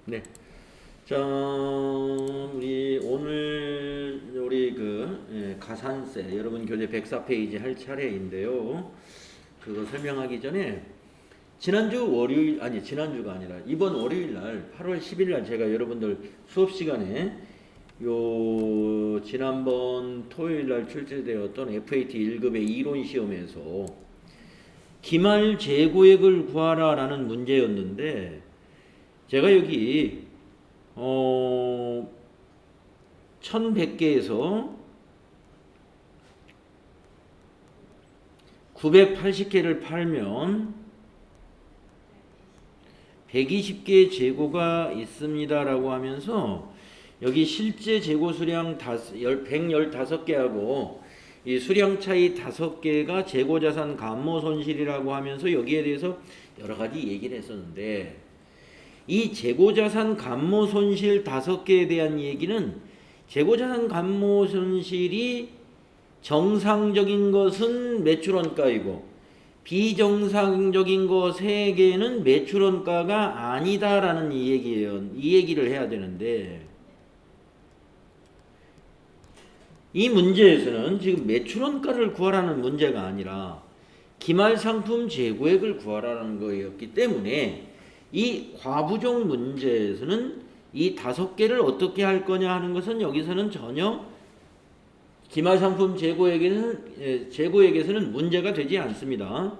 네. 자, 우리 가산세 여러분 교재 104페이지 할 차례인데요. 그거 설명하기 전에 지난주가 아니라 이번 월요일 날 8월 10일 날 제가 여러분들 수업 시간에 지난번 토요일 날 출제되었던 FAT 1급의 이론 시험에서 기말 재고액을 구하라라는 문제였는데 제가 여기 1100개에서 980개를 팔면 120개 재고가 있습니다라고 하면서 여기 실제 재고 수량 115개하고 이 수량 차이 5개가 재고자산 감모 손실이라고 하면서 여기에 대해서 여러 가지 얘기를 했었는데 이 재고자산 감모 손실 5개에 대한 얘기는 재고자산 감모 손실이 정상적인 것은 매출원가이고 비정상적인 것 3개는 매출원가가 아니다라는 이 얘기예요. 이 얘기를 해야 되는데 이 문제에서는 지금 매출원가를 구하라는 문제가 아니라 기말상품 재고액을 구하라는 거였기 때문에 이 과부종 문제에서는 이 5개를 어떻게 할 거냐 하는 것은 여기서는 전혀 기말상품 재고액에서는 문제가 되지 않습니다.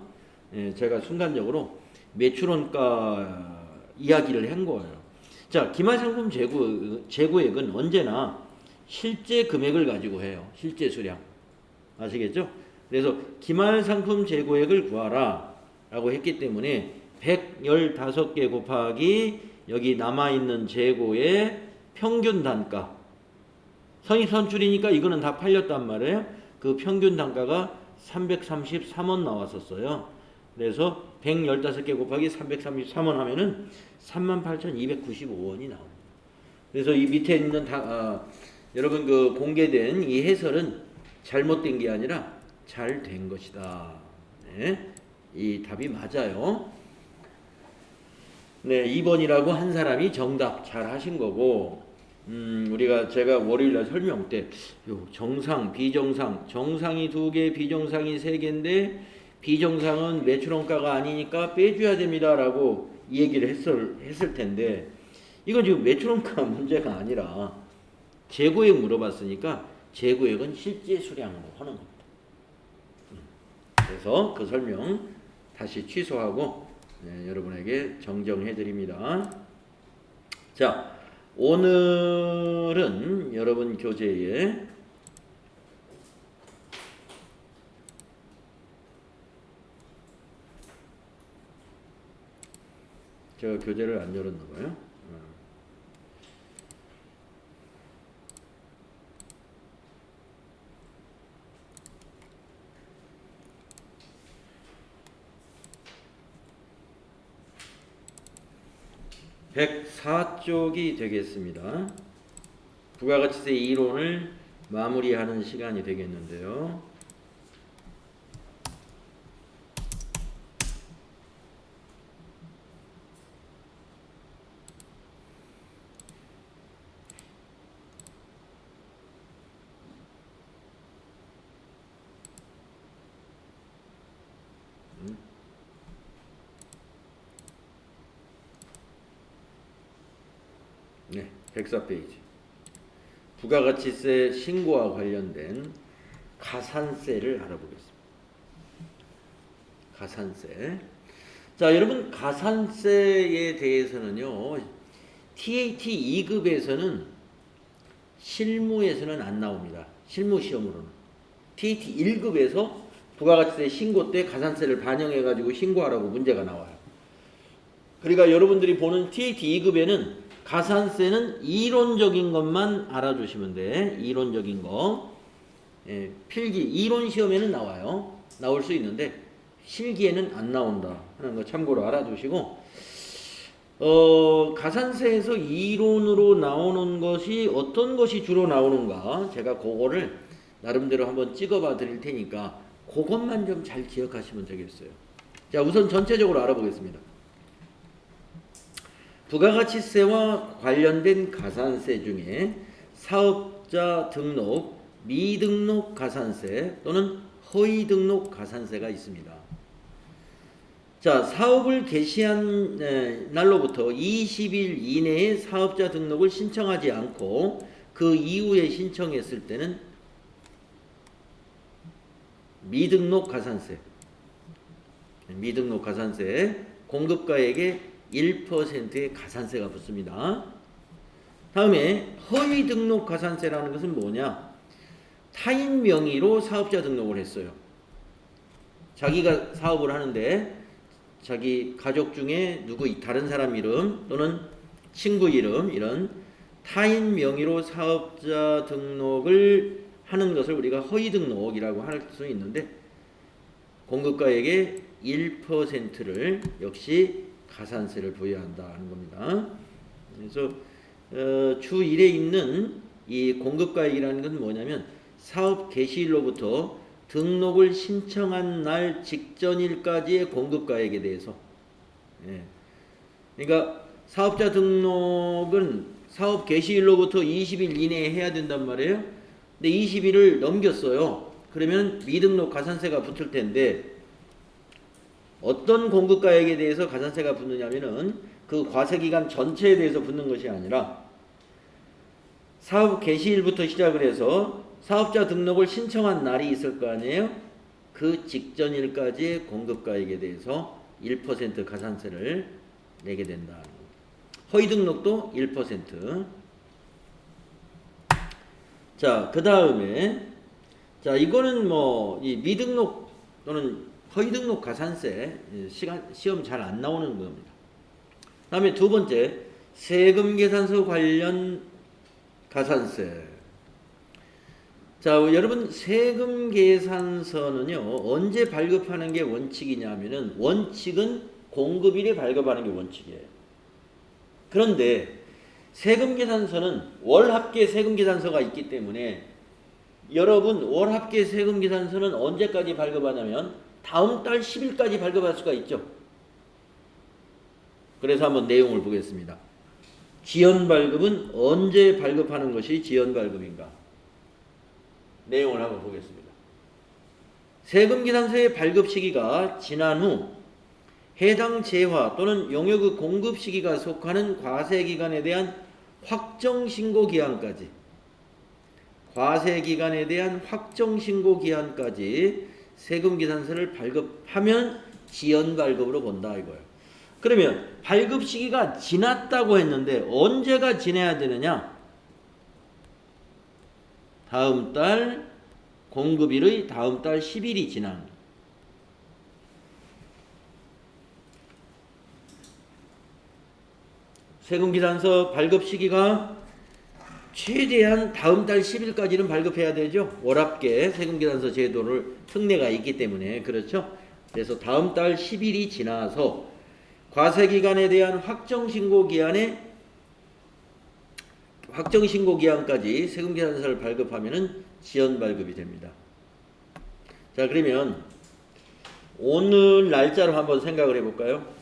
제가 순간적으로 매출원가 이야기를 한 거예요. 자, 기말상품 재고액은 언제나 실제 금액을 가지고 해요. 실제 수량. 아시겠죠? 그래서 기말상품 재고액을 구하라 라고 했기 때문에 115개 곱하기 여기 남아있는 재고의 평균 단가 선입선출이니까 이거는 다 팔렸단 말이에요. 그 평균 단가가 333원 나왔었어요. 그래서 115개 곱하기 333원 하면은 38,295원이 나옵니다. 그래서 이 밑에 있는 여러분 그 공개된 이 해설은 잘못된 게 아니라 잘 된 것이다. 네, 이 답이 맞아요. 네, 2번이라고 한 사람이 정답 잘 하신 거고, 제가 월요일날 설명 때, 정상, 비정상, 정상이 2개, 비정상이 3개인데, 비정상은 매출원가가 아니니까 빼줘야 됩니다. 라고 이 얘기를 했을 텐데, 이건 지금 매출원가 문제가 아니라, 재고액 물어봤으니까, 재고액은 실제 수량으로 하는 겁니다. 그래서 그 설명 다시 취소하고, 네, 여러분에게 정정해 드립니다. 자, 오늘은 여러분 교재에 제가 교재를 안 열었나 봐요. 104쪽이 되겠습니다. 부가가치세 이론을 마무리하는 시간이 되겠는데요. 네, 104페이지. 부가가치세 신고와 관련된 가산세를 알아보겠습니다. 가산세. 자, 여러분 가산세에 대해서는요. TAT 2급에서는 실무에서는 안 나옵니다. 실무 시험으로는. TAT 1급에서 부가가치세 신고 때 가산세를 반영해 가지고 신고하라고 문제가 나와요. 그러니까 여러분들이 보는 TAT 2급에는 가산세는 이론적인 것만 알아주시면 돼. 이론적인 거. 필기, 이론 시험에는 나와요. 나올 수 있는데 실기에는 안 나온다 하는 거 참고로 알아주시고, 가산세에서 이론으로 나오는 것이 어떤 것이 주로 나오는가 제가 그거를 나름대로 한번 찍어봐 드릴 테니까 그것만 좀 잘 기억하시면 되겠어요. 자, 우선 전체적으로 알아보겠습니다. 부가가치세와 관련된 가산세 중에 사업자 등록, 미등록 가산세 또는 허위 등록 가산세가 있습니다. 자, 사업을 개시한 날로부터 20일 이내에 사업자 등록을 신청하지 않고 그 이후에 신청했을 때는 미등록 가산세, 공급가액의 1%의 가산세가 붙습니다. 다음에 허위 등록 가산세라는 것은 뭐냐? 타인 명의로 사업자 등록을 했어요. 자기가 사업을 하는데 자기 가족 중에 다른 사람 이름 또는 친구 이름, 이런 타인 명의로 사업자 등록을 하는 것을 우리가 허위 등록이라고 할 수 있는데, 공급가액의 1%를 역시 가산세를 부여한다는 겁니다. 그래서 주 1에 있는 이 공급가액이라는 것은 뭐냐면 사업 개시일로부터 등록을 신청한 날 직전일까지의 공급가액에 대해서, 그러니까 사업자 등록은 사업 개시일로부터 20일 이내에 해야 된단 말이에요. 근데 20일을 넘겼어요. 그러면 미등록 가산세가 붙을 텐데, 어떤 공급가액에 대해서 가산세가 붙느냐면은 그 과세기간 전체에 대해서 붙는 것이 아니라 사업 개시일부터 시작을 해서 사업자 등록을 신청한 날이 있을 거 아니에요? 그 직전일까지의 공급가액에 대해서 1% 가산세를 내게 된다. 허위 등록도 1%. 자, 그 다음에, 자, 이거는 뭐, 이 미등록 또는 허위 등록 가산세, 시험 잘 안 나오는 겁니다. 다음에 두 번째, 세금 계산서 관련 가산세. 자, 여러분, 세금 계산서는요, 언제 발급하는 게 원칙이냐면은, 원칙은 공급일에 발급하는 게 원칙이에요. 그런데 세금 계산서는 월합계 세금 계산서가 있기 때문에, 여러분, 월합계 세금 계산서는 언제까지 발급하냐면 다음 달 10일까지 발급할 수가 있죠. 그래서 한번 내용을 보겠습니다. 지연 발급은 언제 발급하는 것이 지연 발급인가? 내용을 한번 보겠습니다. 세금 계산서의 발급 시기가 지난 후 해당 재화 또는 용역의 공급 시기가 속하는 과세 기간에 대한 확정 신고 기한까지, 세금 계산서를 발급하면 지연 발급으로 본다 이거예요. 그러면 발급 시기가 지났다고 했는데 언제가 지나야 되느냐? 다음 달 공급일의 다음 달 10일이 지난, 세금계산서 발급 시기가 최대한 다음 달 10일까지는 발급해야 되죠. 월합계 세금계산서 제도를 특례가 있기 때문에. 그렇죠. 그래서 다음 달 10일이 지나서 과세기간에 대한 확정신고기한까지 세금계산서를 발급하면은 지연발급이 됩니다. 자, 그러면 오늘 날짜로 한번 생각을 해볼까요?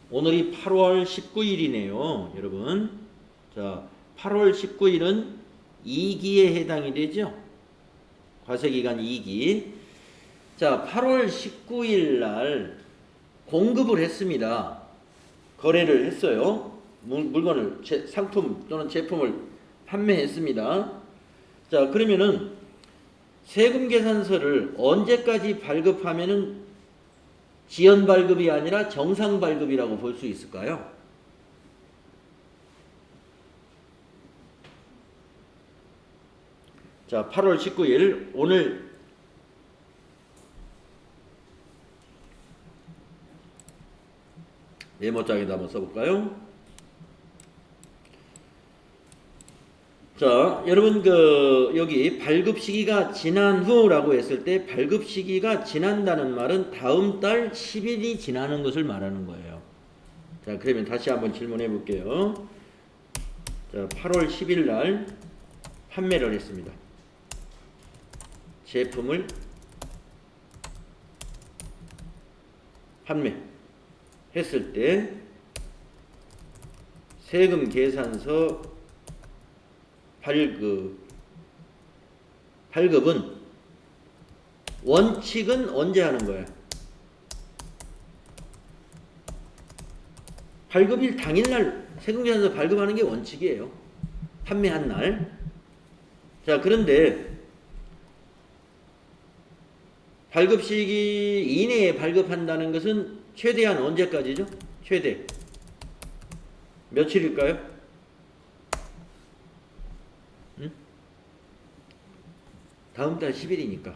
오늘이 8월 19일이네요. 여러분. 자, 8월 19일은 2기에 해당이 되죠. 과세기간 2기. 자, 8월 19일 날 공급을 했습니다. 거래를 했어요. 물건을, 상품 또는 제품을 판매했습니다. 자, 그러면은 세금 계산서를 언제까지 발급하면은 지연 발급이 아니라 정상 발급이라고 볼 수 있을까요? 자, 8월 19일 오늘 메모장에다 한번 써볼까요? 자, 여러분 여기 발급 시기가 지난 후라고 했을 때 발급 시기가 지난다는 말은 다음 달 10일이 지나는 것을 말하는 거예요. 자, 그러면 다시 한번 질문해 볼게요. 자, 8월 10일 날 판매를 했습니다. 제품을 판매했을 때 세금 계산서 발급은 원칙은 언제 하는 거야? 발급일 당일날 세금계산서 발급하는 게 원칙이에요. 판매한 날. 자, 그런데 발급 시기 이내에 발급한다는 것은 최대한 언제까지죠? 최대 며칠일까요? 응? 다음 달 10일이니까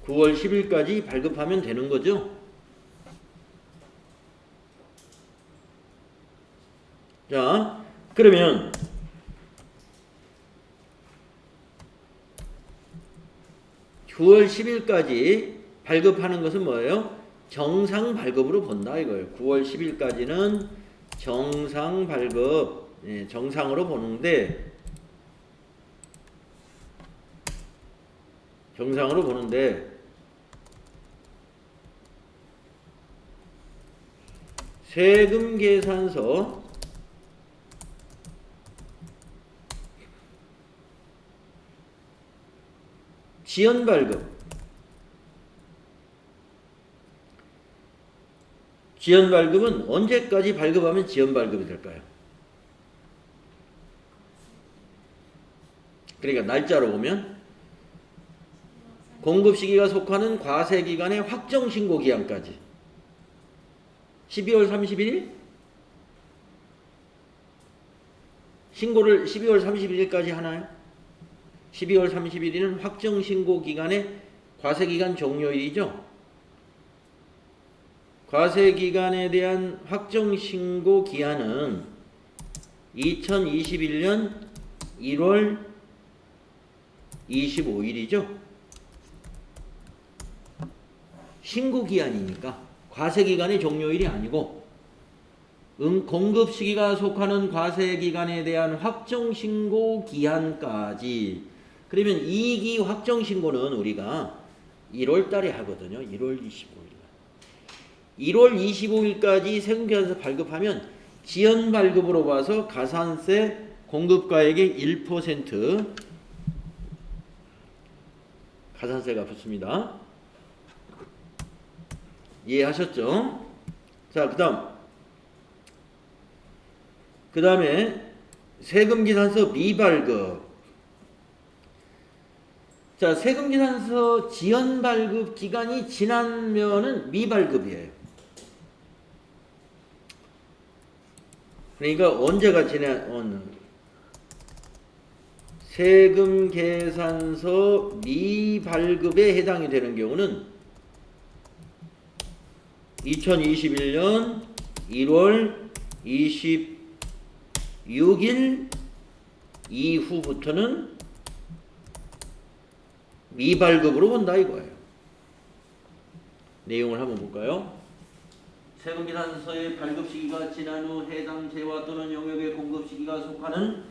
9월 10일까지 발급하면 되는 거죠. 자, 그러면 (9월 10일까지) 발급하는 것은 뭐예요? 정상 발급으로 본다 이거예요. 9월 10일까지는 정상 발급, 정상으로 보는데 세금 계산서 지연 발급은 언제까지 발급하면 지연 발급이 될까요? 그러니까 날짜로 보면 공급 시기가 속하는 과세 기간의 확정 신고 기한까지 12월 31일? 신고를 12월 31일까지 하나요? 12월 31일은 확정 신고 기간의 과세 기간 종료일이죠. 과세 기간에 대한 확정 신고 기한은 2021년 1월 25일이죠. 신고 기한이니까 과세 기간의 종료일이 아니고 공급 시기가 속하는 과세 기간에 대한 확정 신고 기한까지. 그러면 2기 확정 신고는 우리가 1월 달에 하거든요. 1월 25일. 1월 25일까지 세금계산서 발급하면 지연 발급으로 봐서 가산세 공급가액의 1% 가산세가 붙습니다. 이해하셨죠? 자, 그 다음에 세금계산서 미발급. 자, 세금계산서 지연 발급 기간이 지나면은 미발급이에요. 그러니까 언제가 세금계산서 미발급에 해당이 되는 경우는 2021년 1월 26일 이후부터는 미발급으로 본다 이거예요. 내용을 한번 볼까요? 세금계산서의 발급 시기가 지난 후 해당 재화 또는 영역의 공급 시기가 속하는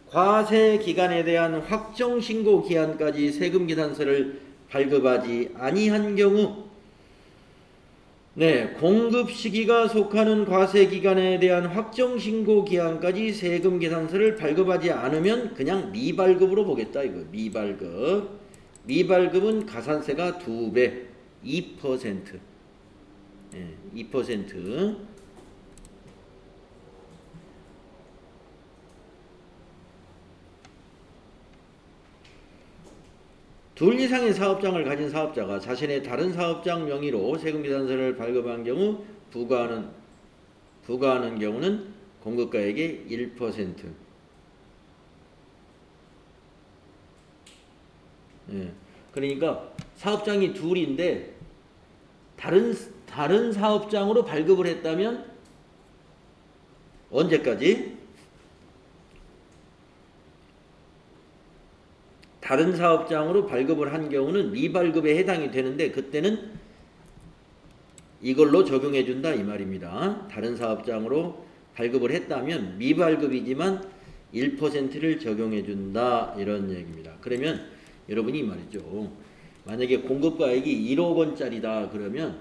과세 기간에 대한 확정 신고 기한까지 세금계산서를 발급하지 아니한 경우, 공급 시기가 속하는 과세 기간에 대한 확정 신고 기한까지 세금계산서를 발급하지 않으면 그냥 미발급으로 보겠다 이거. 미발급은 가산세가 2배, 2%. 2%. 둘 이상의 사업장을 가진 사업자가 자신의 다른 사업장 명의로 세금계산서를 발급한 경우 부과하는 경우는 공급가액의 1%. 그러니까 사업장이 둘인데 다른 사업장으로 발급을 했다면 언제까지? 다른 사업장으로 발급을 한 경우는 미발급에 해당이 되는데 그때는 이걸로 적용해 준다 이 말입니다. 다른 사업장으로 발급을 했다면 미발급이지만 1%를 적용해 준다 이런 얘기입니다. 그러면 여러분이 말이죠. 만약에 공급가액이 1억 원짜리다 그러면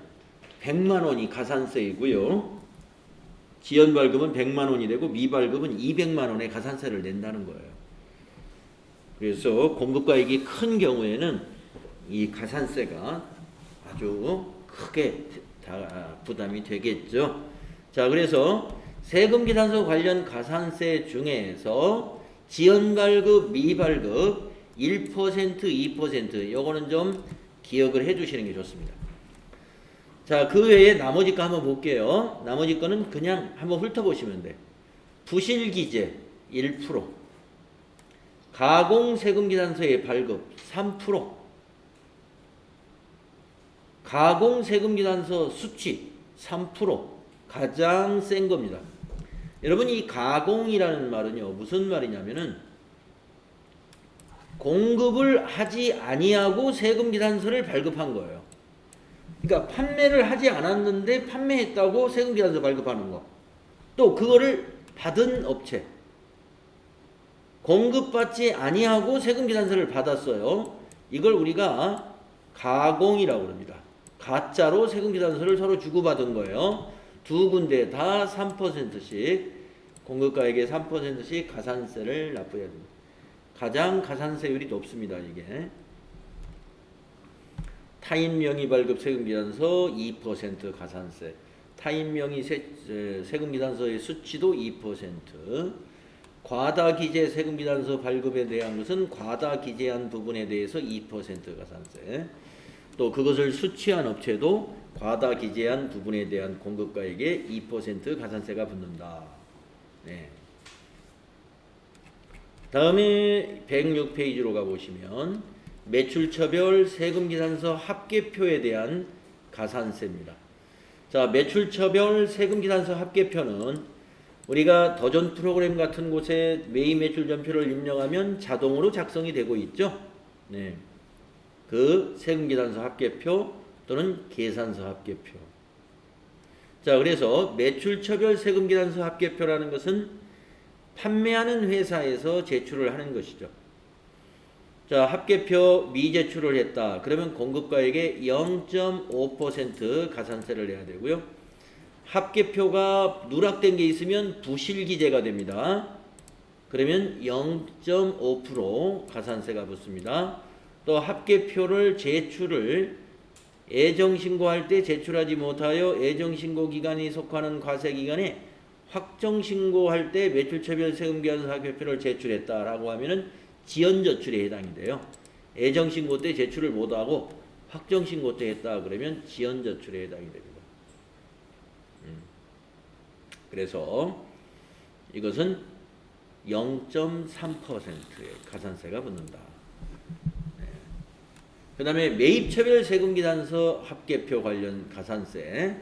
100만 원이 가산세이고요. 지연 발급은 100만 원이 되고 미발급은 200만 원의 가산세를 낸다는 거예요. 그래서 공급가액이 큰 경우에는 이 가산세가 아주 크게 부담이 되겠죠. 자, 그래서 세금계산서 관련 가산세 중에서 지연발급, 미발급 1%, 2% 요거는 좀 기억을 해 주시는 게 좋습니다. 자, 그 외에 나머지 거 한번 볼게요. 나머지 거는 그냥 한번 훑어보시면 돼. 부실기재 1%, 가공세금계산서의 발급 3%, 가공세금계산서 수취 3%, 가장 센 겁니다. 여러분, 이 가공이라는 말은요, 무슨 말이냐면은 공급을 하지 아니하고 세금계산서를 발급한 거예요. 그러니까 판매를 하지 않았는데 판매했다고 세금계산서 발급하는 거. 또 그거를 받은 업체. 공급받지 아니하고 세금계산서를 받았어요. 이걸 우리가 가공이라고 합니다. 가짜로 세금계산서를 서로 주고받은 거예요. 두 군데 다 3%씩 공급가액의 3%씩 가산세를 납부해야 됩니다. 가장 가산세율이 높습니다. 이게 타인 명의 발급 세금계산서 2% 가산세, 타인 명의 세금계산서의 수치도 2%, 과다기재 세금계산서 발급에 대한 것은 과다기재한 부분에 대해서 2% 가산세, 또 그것을 수취한 업체도 과다기재한 부분에 대한 공급가액에 2% 가산세가 붙는다. 네. 다음에 106페이지로 가보시면 매출처별 세금계산서 합계표에 대한 가산세입니다. 자, 매출처별 세금계산서 합계표는 우리가 더존 프로그램 같은 곳에 매입 매출 전표를 입력하면 자동으로 작성이 되고 있죠. 네. 그 세금계산서 합계표 또는 계산서 합계표. 자, 그래서 매출처별 세금계산서 합계표라는 것은 판매하는 회사에서 제출을 하는 것이죠. 자, 합계표 미제출을 했다. 그러면 공급가액의 0.5% 가산세를 내야 되고요. 합계표가 누락된 게 있으면 부실기재가 됩니다. 그러면 0.5% 가산세가 붙습니다. 또 합계표를 제출을 애정신고할 때 제출하지 못하여 애정신고 기간이 속하는 과세기간에 확정신고할 때 매출처별 세금계산서 합계표를 제출했다라고 하면은 지연저출에 해당이 돼요. 애정신고 때 제출을 못하고 확정신고 때 했다 그러면 지연저출에 해당이 됩니다. 그래서 이것은 0.3%의 가산세가 붙는다. 네. 그 다음에 매입처별 세금계산서 합계표 관련 가산세.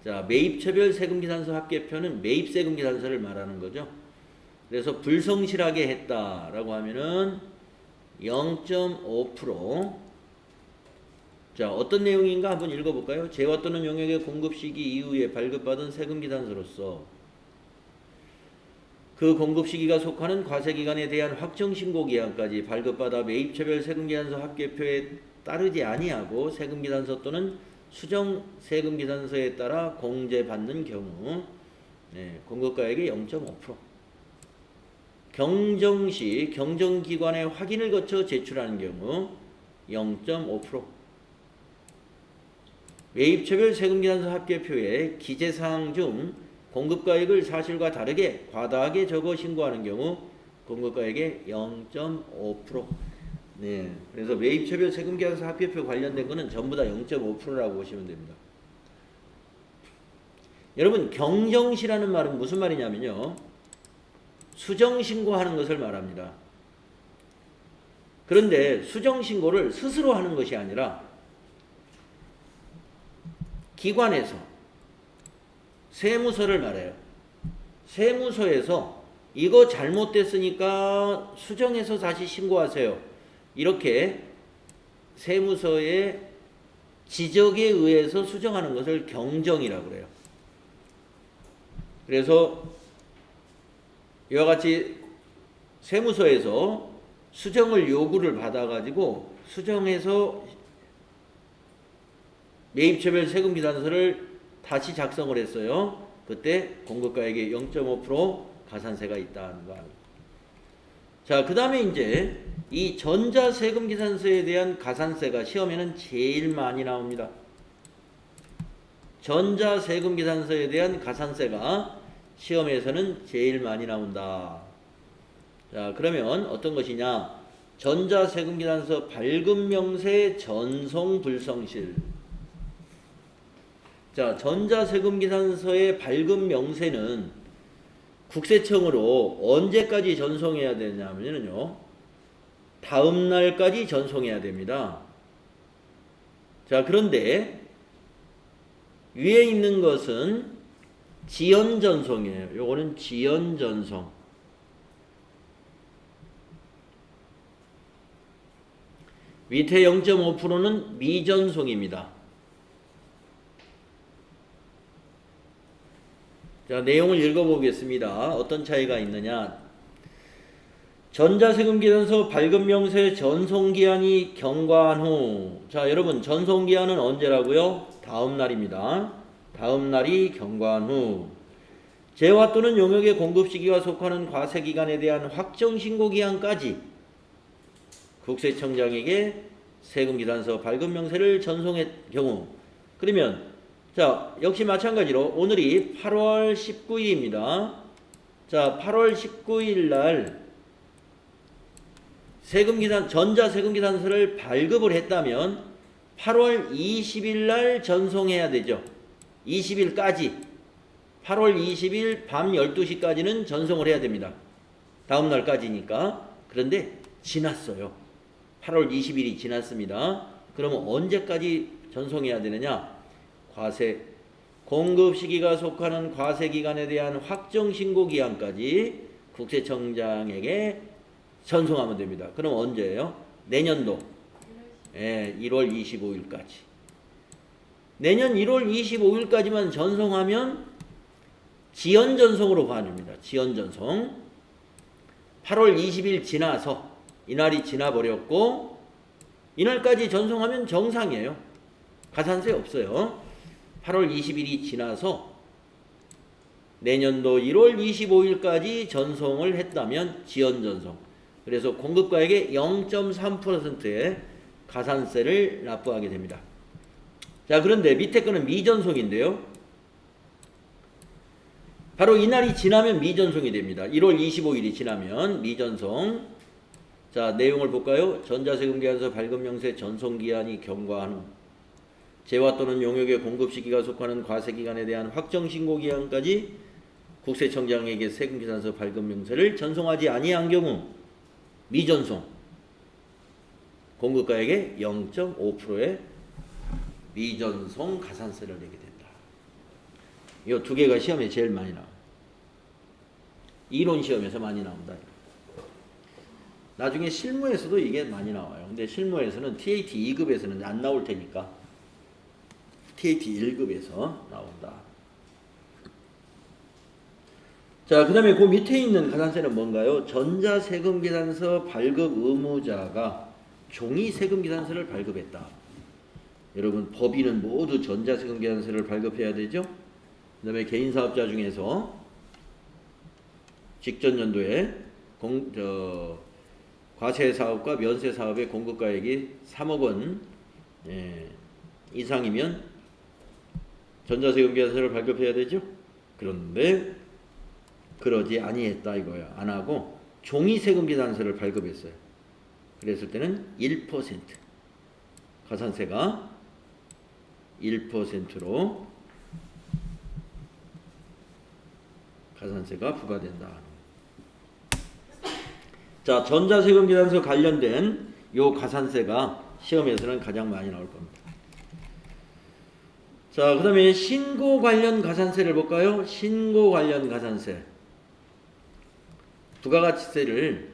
자, 매입처별 세금계산서 합계표는 매입세금계산서를 말하는 거죠. 그래서 불성실하게 했다라고 하면은 0.5%. 자, 어떤 내용인가 한번 읽어볼까요? 재화 또는 용역의 공급 시기 이후에 발급받은 세금계산서로서 그 공급 시기가 속하는 과세기간에 대한 확정신고 기한까지 발급받아 매입처별 세금계산서 합계표에 따르지 아니하고 세금계산서 또는 수정 세금계산서에 따라 공제받는 경우, 네, 공급가액의 0.5%. 경정시 경정기관의 확인을 거쳐 제출하는 경우 0.5%. 매입처별 세금계산서 합계표에 기재사항 중 공급가액을 사실과 다르게 과다하게 적어 신고하는 경우 공급가액의 0.5%. 네, 그래서 매입처별 세금계산서 합계표 관련된 거는 전부 다 0.5%라고 보시면 됩니다. 여러분, 경정시라는 말은 무슨 말이냐면요, 수정신고하는 것을 말합니다. 그런데 수정신고를 스스로 하는 것이 아니라 기관에서 세무서를 말해요. 세무서에서 이거 잘못됐으니까 수정해서 다시 신고하세요. 이렇게 세무서의 지적에 의해서 수정하는 것을 경정이라고 그래요. 그래서 이와 같이 세무서에서 수정을 요구를 받아가지고 수정해서 매입처별 세금기산서를 다시 작성을 했어요. 그때 공급가액의 0.5% 가산세가 있다는 거. 자, 그 다음에 이제 이 전자세금기산서에 대한 가산세가 시험에는 제일 많이 나옵니다. 전자세금기산서에 대한 가산세가 시험에서는 제일 많이 나온다. 자, 그러면 어떤 것이냐? 전자세금기산서 발급명세 전송불성실. 자, 전자세금기산서의 발급명세는 국세청으로 언제까지 전송해야 되냐면요, 다음 날까지 전송해야 됩니다. 자, 그런데 위에 있는 것은 지연전송이에요. 요거는 지연전송. 밑에 0.5%는 미전송입니다. 자, 내용을 읽어보겠습니다. 어떤 차이가 있느냐? 전자세금기산서 발급명세 전송기한이 경과한 후. 자, 여러분, 전송기한은 언제라고요? 다음 날입니다. 다음 날이 경과한 후. 재화 또는 용역의 공급시기와 속하는 과세기간에 대한 확정신고기한까지 국세청장에게 세금기산서 발급명세를 전송할 경우. 그러면 자, 역시 마찬가지로 오늘이 8월 19일입니다. 자, 8월 19일 날 전자세금기산서를 발급을 했다면 8월 20일 날 전송해야 되죠. 20일까지. 8월 20일 밤 12시까지는 전송을 해야 됩니다. 다음 날까지니까. 그런데 지났어요. 8월 20일이 지났습니다. 그러면 언제까지 전송해야 되느냐? 과세, 공급 시기가 속하는 과세 기간에 대한 확정 신고 기한까지 국세청장에게 전송하면 됩니다. 그럼 언제예요? 내년도 1월 25일까지. 내년 1월 25일까지만 전송하면 지연 전송으로 반입니다. 지연 전송. 8월 20일 지나서 이날이 지나버렸고 이날까지 전송하면 정상이에요. 가산세 없어요. 8월 20일이 지나서 내년도 1월 25일까지 전송을 했다면 지연 전송. 그래서 공급가액의 0.3%의 가산세를 납부하게 됩니다. 자, 그런데 밑에 거는 미전송인데요. 바로 이날이 지나면 미전송이 됩니다. 1월 25일이 지나면 미전송. 자, 내용을 볼까요? 전자세금기한서 발급명세 전송기한이 경과한 후 재화 또는 용역의 공급시기가 속하는 과세기간에 대한 확정신고기한까지 국세청장에게 세금기산서 발급명세를 전송하지 아니한 경우 미전송, 공급가액의 0.5%의 미전송 가산세를 내게 된다. 이 두 개가 시험에 제일 많이 나와요. 이론 시험에서 많이 나온다. 나중에 실무에서도 이게 많이 나와요. 근데 실무에서는 TAT 2급에서는 안 나올 테니까 TAT 1급에서 나온다. 자, 그 다음에 그 밑에 있는 가산세는 뭔가요? 전자세금계산서 발급 의무자가 종이세금계산서를 발급했다. 여러분, 법인은 모두 전자세금계산서를 발급해야 되죠? 그 다음에 개인사업자 중에서 직전 연도에 과세사업과 면세사업의 공급가액이 3억 원 이상이면 전자세금계산서를 발급해야 되죠? 그런데 그러지 아니했다 이거야. 안 하고 종이세금계산서를 발급했어요. 그랬을 때는 1% 가산세가 1%로 가산세가 부과된다. 자, 전자세금계산서 관련된 요 가산세가 시험에서는 가장 많이 나올 겁니다. 자, 그 다음에 신고 관련 가산세를 볼까요? 신고 관련 가산세. 부가가치세를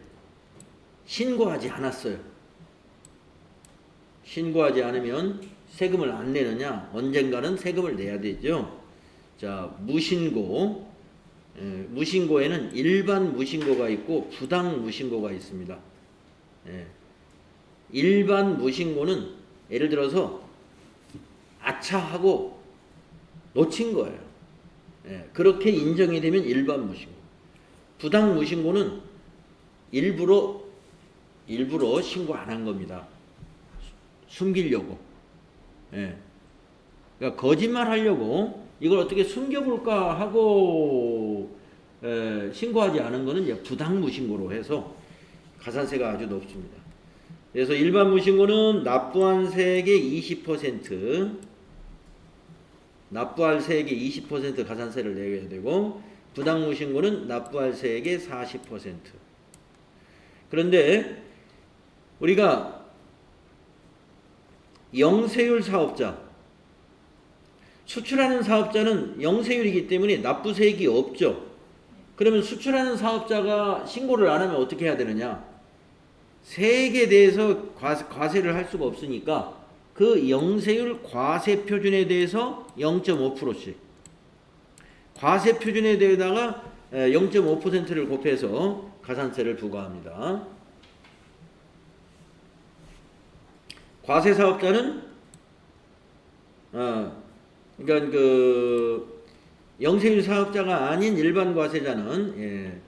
신고하지 않았어요. 신고하지 않으면 세금을 안 내느냐? 언젠가는 세금을 내야 되죠. 자, 무신고. 무신고에는 일반 무신고가 있고 부당 무신고가 있습니다. 일반 무신고는 예를 들어서 아차 하고 놓친 거예요. 예, 그렇게 인정이 되면 일반 무신고. 부당 무신고는 일부러 신고 안 한 겁니다. 숨기려고. 예. 그러니까 거짓말 하려고 이걸 어떻게 숨겨볼까 하고 신고하지 않은 거는 이제 부당 무신고로 해서 가산세가 아주 높습니다. 그래서 일반 무신고는 납부한 세액의 20%, 납부할 세액의 20% 가산세를 내야 되고, 부당 무신고는 납부할 세액의 40%. 그런데 우리가 영세율 사업자, 수출하는 사업자는 영세율이기 때문에 납부세액이 없죠. 그러면 수출하는 사업자가 신고를 안 하면 어떻게 해야 되느냐? 세액에 대해서 과세를 할 수가 없으니까 그 영세율 과세 표준에 대해서 0.5%씩 과세 표준에 대해다가 0.5%를 곱해서 가산세를 부과합니다. 과세 사업자는 그러니까 그 영세율 사업자가 아닌 일반 과세자는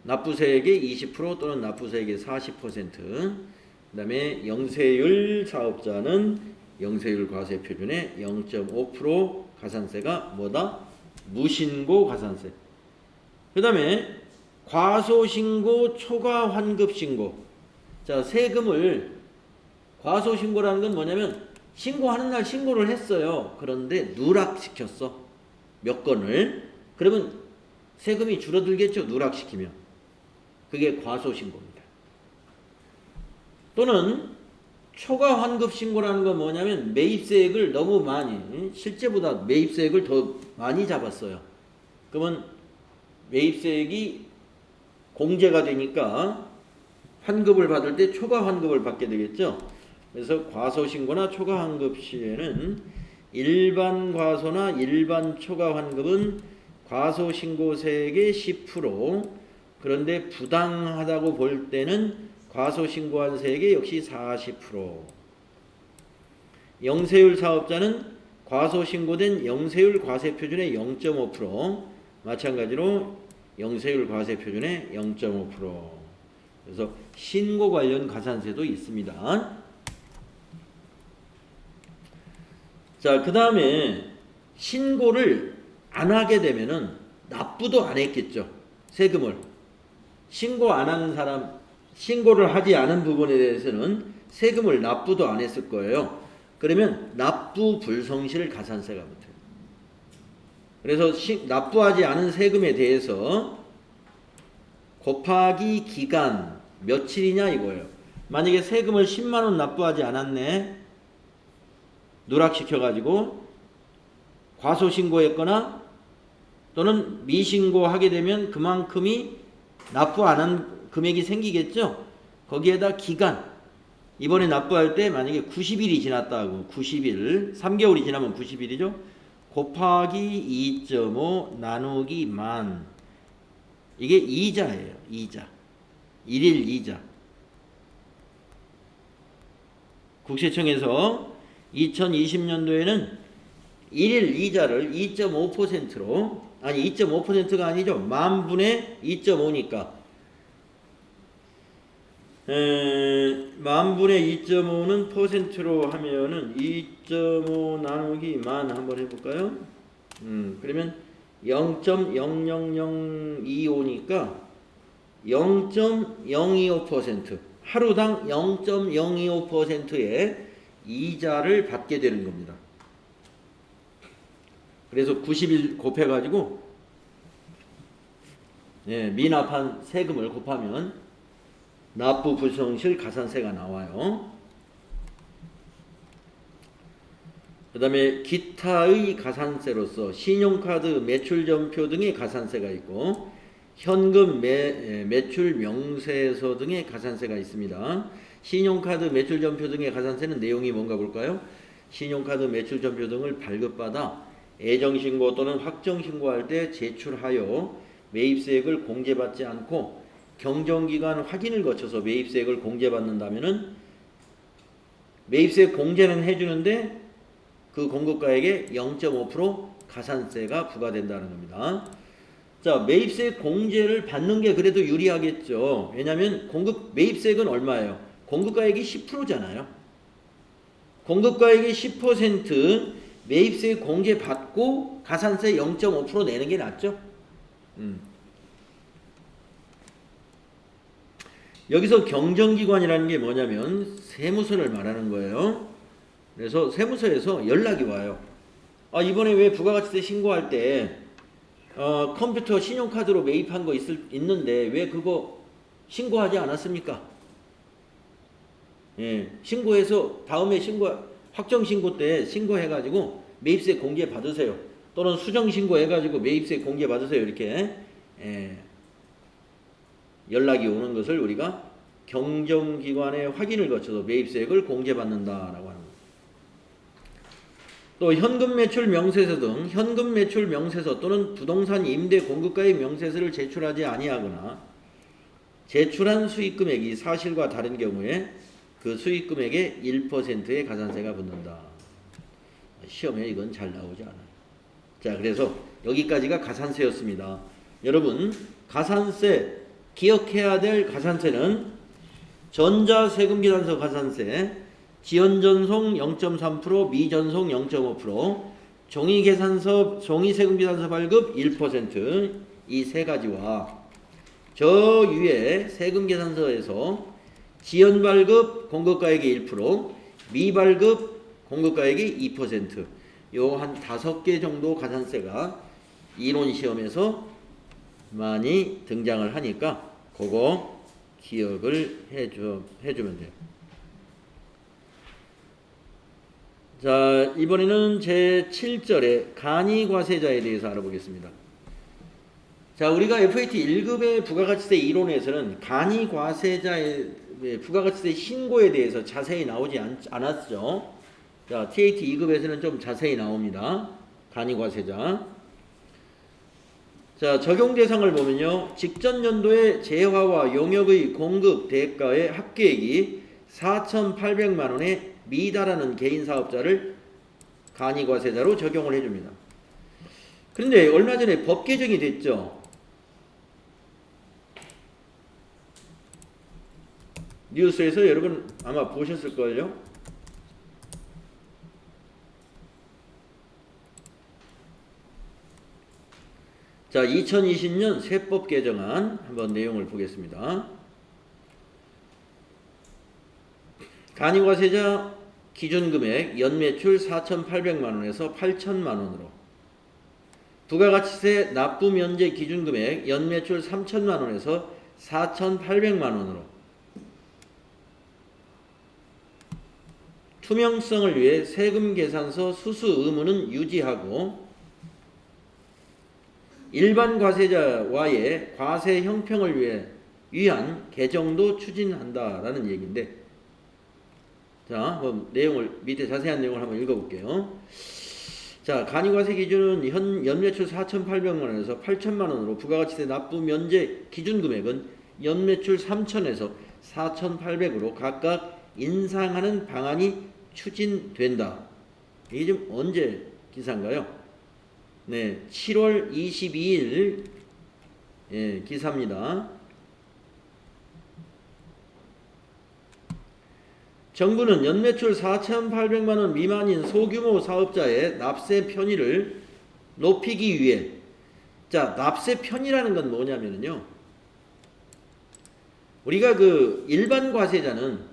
납부세액의 20% 또는 납부세액의 40%, 그 다음에 영세율 사업자는 영세율 과세 표준의 0.5% 가산세가 뭐다? 무신고 가산세. 그 다음에 과소신고 초과 환급신고. 자, 세금을 과소신고라는 건 뭐냐면 신고하는 날 신고를 했어요. 그런데 누락시켰어. 몇 건을. 그러면 세금이 줄어들겠죠. 누락시키면. 그게 과소신고입니다. 또는 초과 환급신고라는 건 뭐냐면 매입세액을 너무 많이, 실제보다 매입세액을 더 많이 잡았어요. 그러면 매입세액이 공제가 되니까 환급을 받을 때 초과 환급을 받게 되겠죠. 그래서 과소신고나 초과 환급 시에는 일반 과소나 일반 초과 환급은 과소신고세액의 10%, 그런데 부당하다고 볼 때는 과소신고한 세액의 역시 40%. 영세율 사업자는 과소신고된 영세율 과세표준의 0.5%, 마찬가지로 영세율 과세표준의 0.5%. 그래서 신고 관련 가산세도 있습니다. 자, 그 다음에 신고를 안 하게 되면은 납부도 안 했겠죠. 세금을. 신고 안 하는 사람, 신고를 하지 않은 부분에 대해서는 세금을 납부도 안 했을 거예요. 그러면 납부 불성실 가산세가 붙어요. 그래서 납부하지 않은 세금에 대해서 곱하기 기간 며칠이냐 이거예요. 만약에 세금을 10만 원 납부하지 않았네. 누락시켜가지고 과소신고했거나 또는 미신고하게 되면 그만큼이 납부 안 한 금액이 생기겠죠. 거기에다 기간, 이번에 납부할 때 만약에 90일이 지났다고, 90일, 3개월이 지나면 90일이죠. 곱하기 2.5 나누기 만, 이게 이자예요. 이자. 1일 이자. 국세청에서 2020년도에는 1일 이자를 2.5%로, 아니 2.5%가 아니죠. 만분의 2.5니까 만분의 2.5는 퍼센트로 하면은 2.5 나누기 만 한번 해볼까요? 그러면 0.00025니까 0.025% 하루당 0.025%의 이자를 받게 되는 겁니다. 그래서 90일 곱해가지고 미납한 세금을 곱하면 납부 불성실 가산세가 나와요. 그 다음에 기타의 가산세로서 신용카드 매출전표 등의 가산세가 있고 현금 매출 명세서 등의 가산세가 있습니다. 신용카드 매출전표 등의 가산세는 내용이 뭔가 볼까요? 신용카드 매출전표 등을 발급받아 애정신고 또는 확정신고할 때 제출하여 매입세액을 공제받지 않고 경정기간 확인을 거쳐서 매입세액을 공제받는다면은 매입세액 공제는 해주는데 그 그 공급가액에 0.5% 가산세가 부과된다는 겁니다. 자, 매입세 공제를 받는 게 그래도 유리하겠죠. 왜냐하면 매입세액은 얼마예요? 공급가액이 10%잖아요. 공급가액이 10% 매입세 공제 받고 가산세 0.5% 내는 게 낫죠. 여기서 경정기관이라는 게 뭐냐면 세무서를 말하는 거예요. 그래서 세무서에서 연락이 와요. 아, 이번에 왜 부가가치세 신고할 때 컴퓨터 신용카드로 매입한 거 있는데 왜 그거 신고하지 않았습니까? 예, 신고해서 다음에 확정 신고 때 신고해가지고 매입세 공개 받으세요. 또는 수정 신고해가지고 매입세 공개 받으세요. 이렇게 연락이 오는 것을 우리가 경정기관의 확인을 거쳐서 매입세액을 공제받는다라고 하는 겁니다. 또 현금 매출 명세서 등 현금 매출 명세서 또는 부동산 임대 공급가액 명세서를 제출하지 아니하거나 제출한 수익금액이 사실과 다른 경우에 그 수익금액의 1%의 가산세가 붙는다. 시험에 이건 잘 나오지 않아요. 자, 그래서 여기까지가 가산세였습니다. 여러분, 가산세 기억해야 될 가산세는 전자세금계산서 가산세, 지연전송 0.3%, 미전송 0.5%, 종이세금계산서 발급 1%, 이 세 가지와 저 위에 세금계산서에서 지연발급 공급가액의 1%, 미발급 공급가액의 2%, 요 한 5개 정도 가산세가 이론시험에서 많이 등장을 하니까 그거 기억을 해주면 돼요. 자, 이번에는 제7절의 간이과세자에 대해서 알아보겠습니다. 자, 우리가 FAT 1급의 부가가치세 이론에서는 간이과세자의 부가가치세 신고에 대해서 자세히 나오지 않았죠. 자, TAT 2급에서는 좀 자세히 나옵니다. 간이과세자. 자, 적용 대상을 보면요. 직전 연도의 재화와 용역의 공급 대가의 합계액이 4,800만 원에 미달하는 개인사업자를 간이과세자로 적용을 해줍니다. 그런데 얼마 전에 법 개정이 됐죠. 뉴스에서 여러분 아마 보셨을걸요. 자, 2020년 세법 개정안 한번 내용을 보겠습니다. 간이과세자 기준금액 연매출 4,800만 원에서 8,000만 원으로, 부가가치세 납부면제 기준금액 연매출 3,000만 원에서 4,800만 원으로, 투명성을 위해 세금계산서 수수 의무는 유지하고 일반 과세자와의 과세 형평을 위한 개정도 추진한다라는 얘기인데, 자, 한번 내용을 밑에 자세한 내용을 한번 읽어볼게요. 자, 간이과세 기준은 연매출 4,800만 원에서 8,000만 원으로 부가가치세 납부 면제 기준금액은 연매출 3,000에서 4,800으로 각각 인상하는 방안이 추진된다. 이게 지금 언제 기사인가요? 네, 7월 22일 기사입니다. 정부는 연매출 4,800만 원 미만인 소규모 사업자의 납세 편의를 높이기 위해, 자, 납세 편의라는 건 뭐냐면요. 우리가 그 일반 과세자는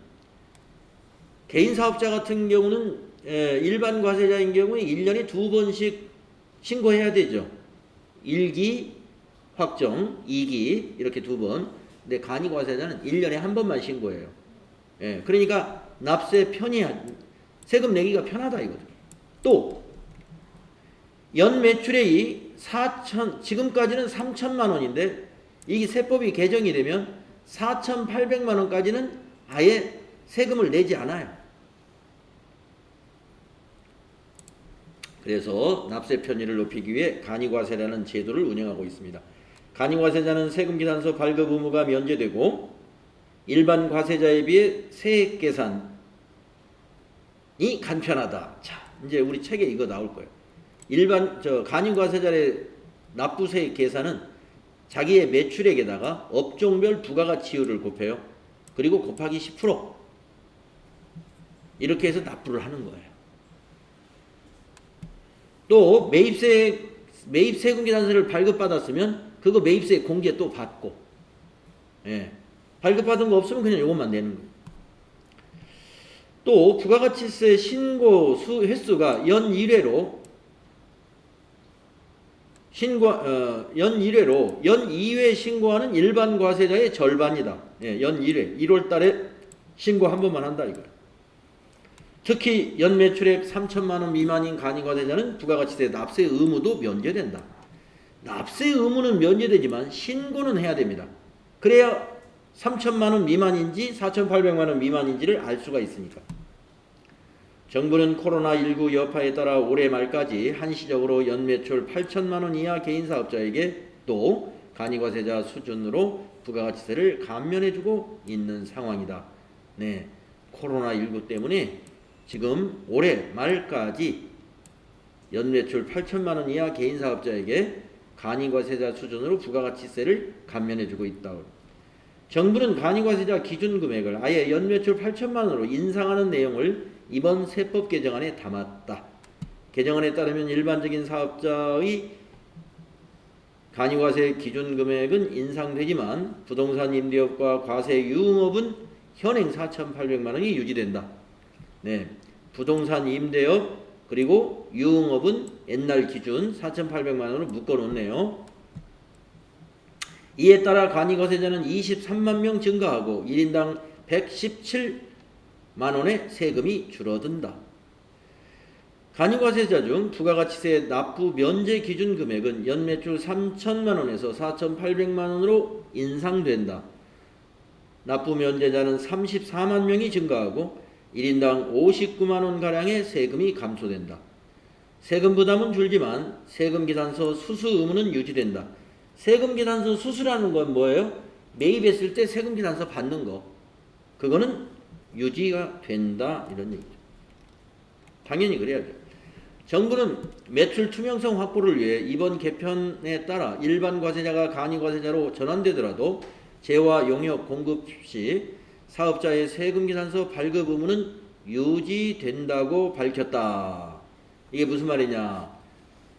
개인 사업자 같은 경우는 일반 과세자인 경우에 1년에 2번씩 신고해야 되죠. 1기 확정, 2기 이렇게 2번. 근데 간이과세자는 1년에 1번만 신고해요. 예, 그러니까 납세 세금 내기가 편하다 이거죠. 또 연매출액이 지금까지는 3,000만 원인데 이게 세법이 개정이 되면 4,800만 원까지는 아예 세금을 내지 않아요. 그래서 납세 편의를 높이기 위해 간이과세라는 제도를 운영하고 있습니다. 간이과세자는 세금계산서 발급 의무가 면제되고 일반 과세자에 비해 세액 계산이 간편하다. 자, 이제 우리 책에 이거 나올 거예요. 일반 간이과세자의 납부세 계산은 자기의 매출액에다가 업종별 부가가치율을 곱해요. 그리고 곱하기 10% 이렇게 해서 납부를 하는 거예요. 또 매입세금계산서를 발급받았으면 그거 매입세 공제 또 받고, 예. 발급받은 거 없으면 그냥 이것만 내는 거예요. 또 부가가치세 신고 횟수가 연 1회로 연 2회 신고하는 일반 과세자의 절반이다. 예, 연 1회 1월 달에 신고 한 번만 한다 이거예요. 특히 연 매출액 3천만 원 미만인 간이과세자는 부가가치세 납세 의무도 면제된다. 납세 의무는 면제되지만 신고는 해야 됩니다. 그래야 3천만 원 미만인지 4,800만 원 미만인지를 알 수가 있으니까. 정부는 코로나19 여파에 따라 올해 말까지 한시적으로 연매출 8천만 원 이하 개인사업자에게 또 간이과세자 수준으로 부가가치세를 감면해주고 있는 상황이다. 네, 코로나19 때문에 지금 올해 말까지 연매출 8천만 원 이하 개인사업자에게 간이과세자 수준으로 부가가치세를 감면해주고 있다. 정부는 간이과세자 기준금액을 아예 연매출 8천만 원으로 인상하는 내용을 이번 세법 개정안에 담았다. 개정안에 따르면 일반적인 사업자의 간이과세 기준금액은 인상되지만 부동산 임대업과 과세 유흥업은 현행 4,800만 원이 유지된다. 네, 부동산 임대업 그리고 유흥업은 옛날 기준 4,800만 원으로 묶어놓네요. 이에 따라 간이과세자는 23만 명 증가하고 1인당 117만 원의 세금이 줄어든다. 간이과세자 중 부가가치세 납부 면제 기준 금액은 연매출 3천만 원에서 4,800만 원으로 인상된다. 납부 면제자는 34만 명이 증가하고 1인당 59만 원가량의 세금이 감소된다. 세금 부담은 줄지만 세금계산서 수수 의무는 유지된다. 세금계산서 수수라는 건 뭐예요? 매입했을 때 세금계산서 받는 거. 그거는 유지가 된다 이런 얘기죠. 당연히 그래야죠. 정부는 매출 투명성 확보를 위해 이번 개편에 따라 일반 과세자가 간이과세자로 전환되더라도 재화 용역 공급 시 사업자의 세금계산서 발급 의무는 유지된다고 밝혔다. 이게 무슨 말이냐?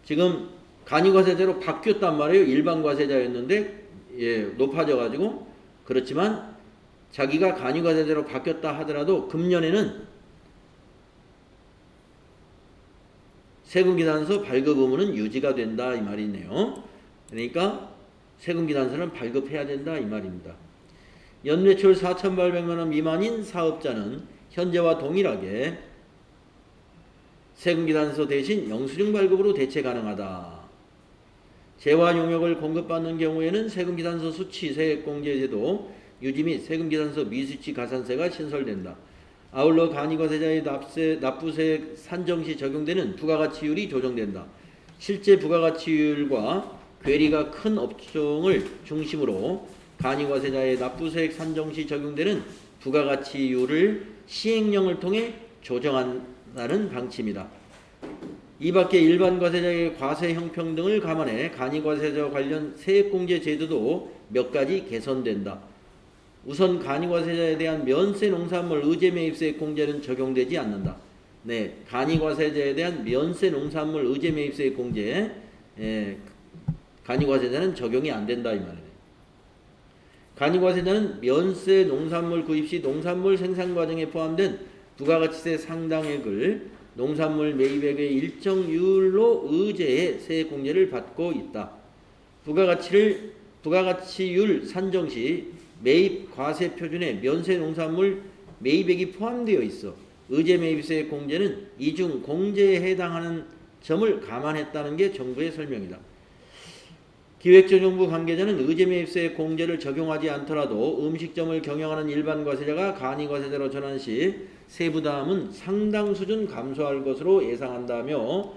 지금 간이과세자로 바뀌었단 말이에요. 일반 과세자였는데 높아져 가지고. 그렇지만 자기가 간이과세자로 바뀌었다 하더라도 금년에는 세금계산서 발급 의무는 유지가 된다 이 말이네요. 그러니까 세금계산서는 발급해야 된다 이 말입니다. 연매출 4,800만 원 미만인 사업자는 현재와 동일하게 세금계산서 대신 영수증 발급으로 대체 가능하다. 재화 용역을 공급받는 경우에는 세금계산서 수치 세액공제제도 유지 및 세금계산서 미수치 가산세가 신설된다. 아울러 간이과세자의 납부세 산정시 적용되는 부가가치율이 조정된다. 실제 부가가치율과 괴리가 큰 업종을 중심으로 간이과세자의 납부세액 산정시 적용되는 부가가치율을 시행령을 통해 조정한다는 방침이다. 이밖에 일반 과세자의 과세 형평 등을 감안해 간이과세자 관련 세액공제 제도도 몇 가지 개선된다. 우선 간이과세자에 대한 면세 농산물 의제매입세 공제는 적용되지 않는다. 네, 간이과세자에 대한 면세 농산물 의제매입세 공제, 간이과세자는 적용이 안 된다 이 말이에요. 간이과세자는 면세 농산물 구입 시 농산물 생산 과정에 포함된 부가가치세 상당액을 농산물 매입액의 일정률로 의제해 세액공제를 받고 있다. 부가가치율 산정 시 매입 과세 표준에 면세 농산물 매입액이 포함되어 있어 의제매입세 공제는 이중 공제에 해당하는 점을 감안했다는 게 정부의 설명이다. 기획재정부 관계자는 의제매입세 공제를 적용하지 않더라도 음식점을 경영하는 일반 과세자가 간이과세자로 전환 시 세부담은 상당 수준 감소할 것으로 예상한다며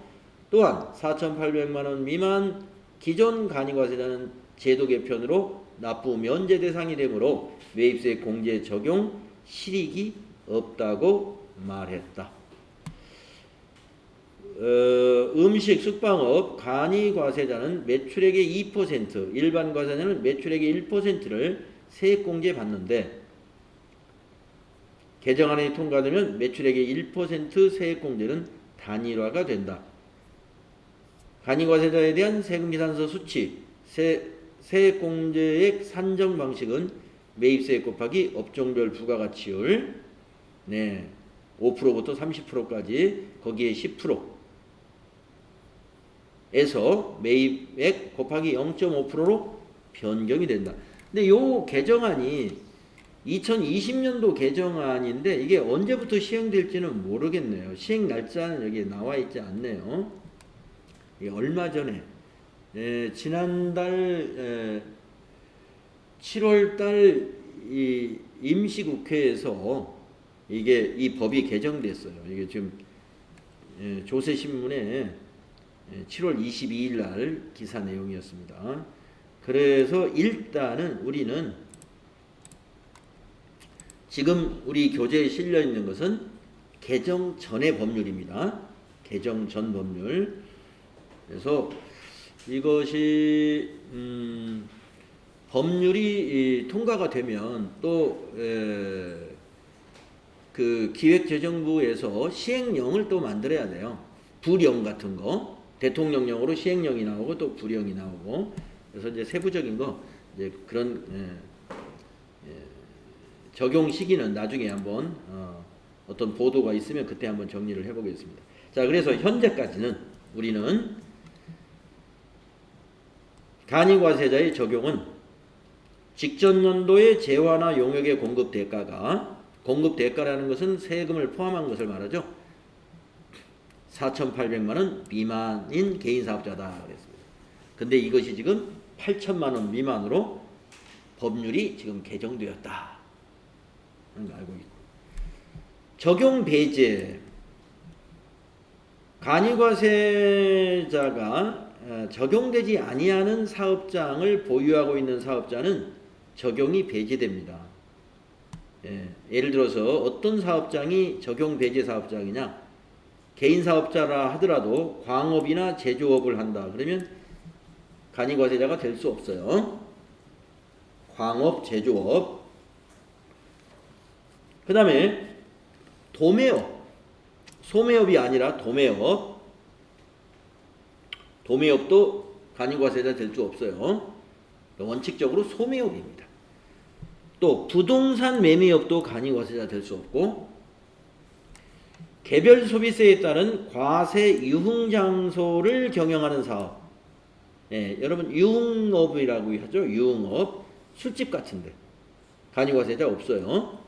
또한 4,800만 원 미만 기존 간이과세자는 제도 개편으로 납부 면제 대상이 되므로 매입세 공제 적용 실익이 없다고 말했다. 음식 숙박업 간이과세자는 매출액의 2%, 일반 과세자는 매출액의 1%를 세액공제 받는데 개정안이 통과되면 매출액의 1% 세액공제는 단일화가 된다. 간이과세자에 대한 세금계산서 수치, 세액공제액 산정 방식은 매입세액 곱하기 업종별 부가가치율 5%부터 30%까지 거기에 10%에서 매입액 곱하기 0.5%로 변경이 된다. 근데 요 개정안이 2020년도 개정안인데 이게 언제부터 시행될지는 모르겠네요. 시행 날짜는 여기에 나와 있지 않네요. 얼마 전에 지난달 7월달 이 임시국회에서 이게 이 법이 개정됐어요. 이게 지금 조세신문에 7월 22일 날 기사 내용이었습니다. 그래서 일단은 우리는 지금 우리 교재에 실려 있는 것은 개정 전의 법률입니다. 개정 전 법률. 그래서 이것이 법률이 통과가 되면 또 그 기획재정부에서 시행령을 또 만들어야 돼요. 부령 같은 거 대통령령으로 시행령이 나오고 또 부령이 나오고 그래서 이제 세부적인 거 이제 그런 적용 시기는 나중에 한번 어떤 보도가 있으면 그때 한번 정리를 해보겠습니다. 자, 그래서 현재까지는 우리는 간이과세자의 적용은 직전 연도의 재화나 용역의 공급 대가가 공급 대가라는 것은 세금을 포함한 것을 말하죠. 4,800만 원 미만인 개인 사업자다 그랬습니다. 근데 이것이 지금 8천만 원 미만으로 법률이 지금 개정되었다. 하는 거 알고 있고. 적용 배제. 간이과세자가 적용되지 아니하는 사업장을 보유하고 있는 사업자는 적용이 배제됩니다. 예를 들어서 어떤 사업장이 적용 배제 사업장이냐? 개인 사업자라 하더라도 광업이나 제조업을 한다. 그러면 간이과세자가 될 수 없어요. 광업, 제조업. 그 다음에 도매업. 소매업이 아니라 도매업. 도매업도 간이과세자 될 수 없어요. 원칙적으로 소매업입니다. 또 부동산 매매업도 간이과세자 될 수 없고 개별 소비세에 따른 과세 유흥장소를 경영하는 사업. 여러분 유흥업이라고 하죠. 유흥업. 술집 같은데 간이과세자 없어요.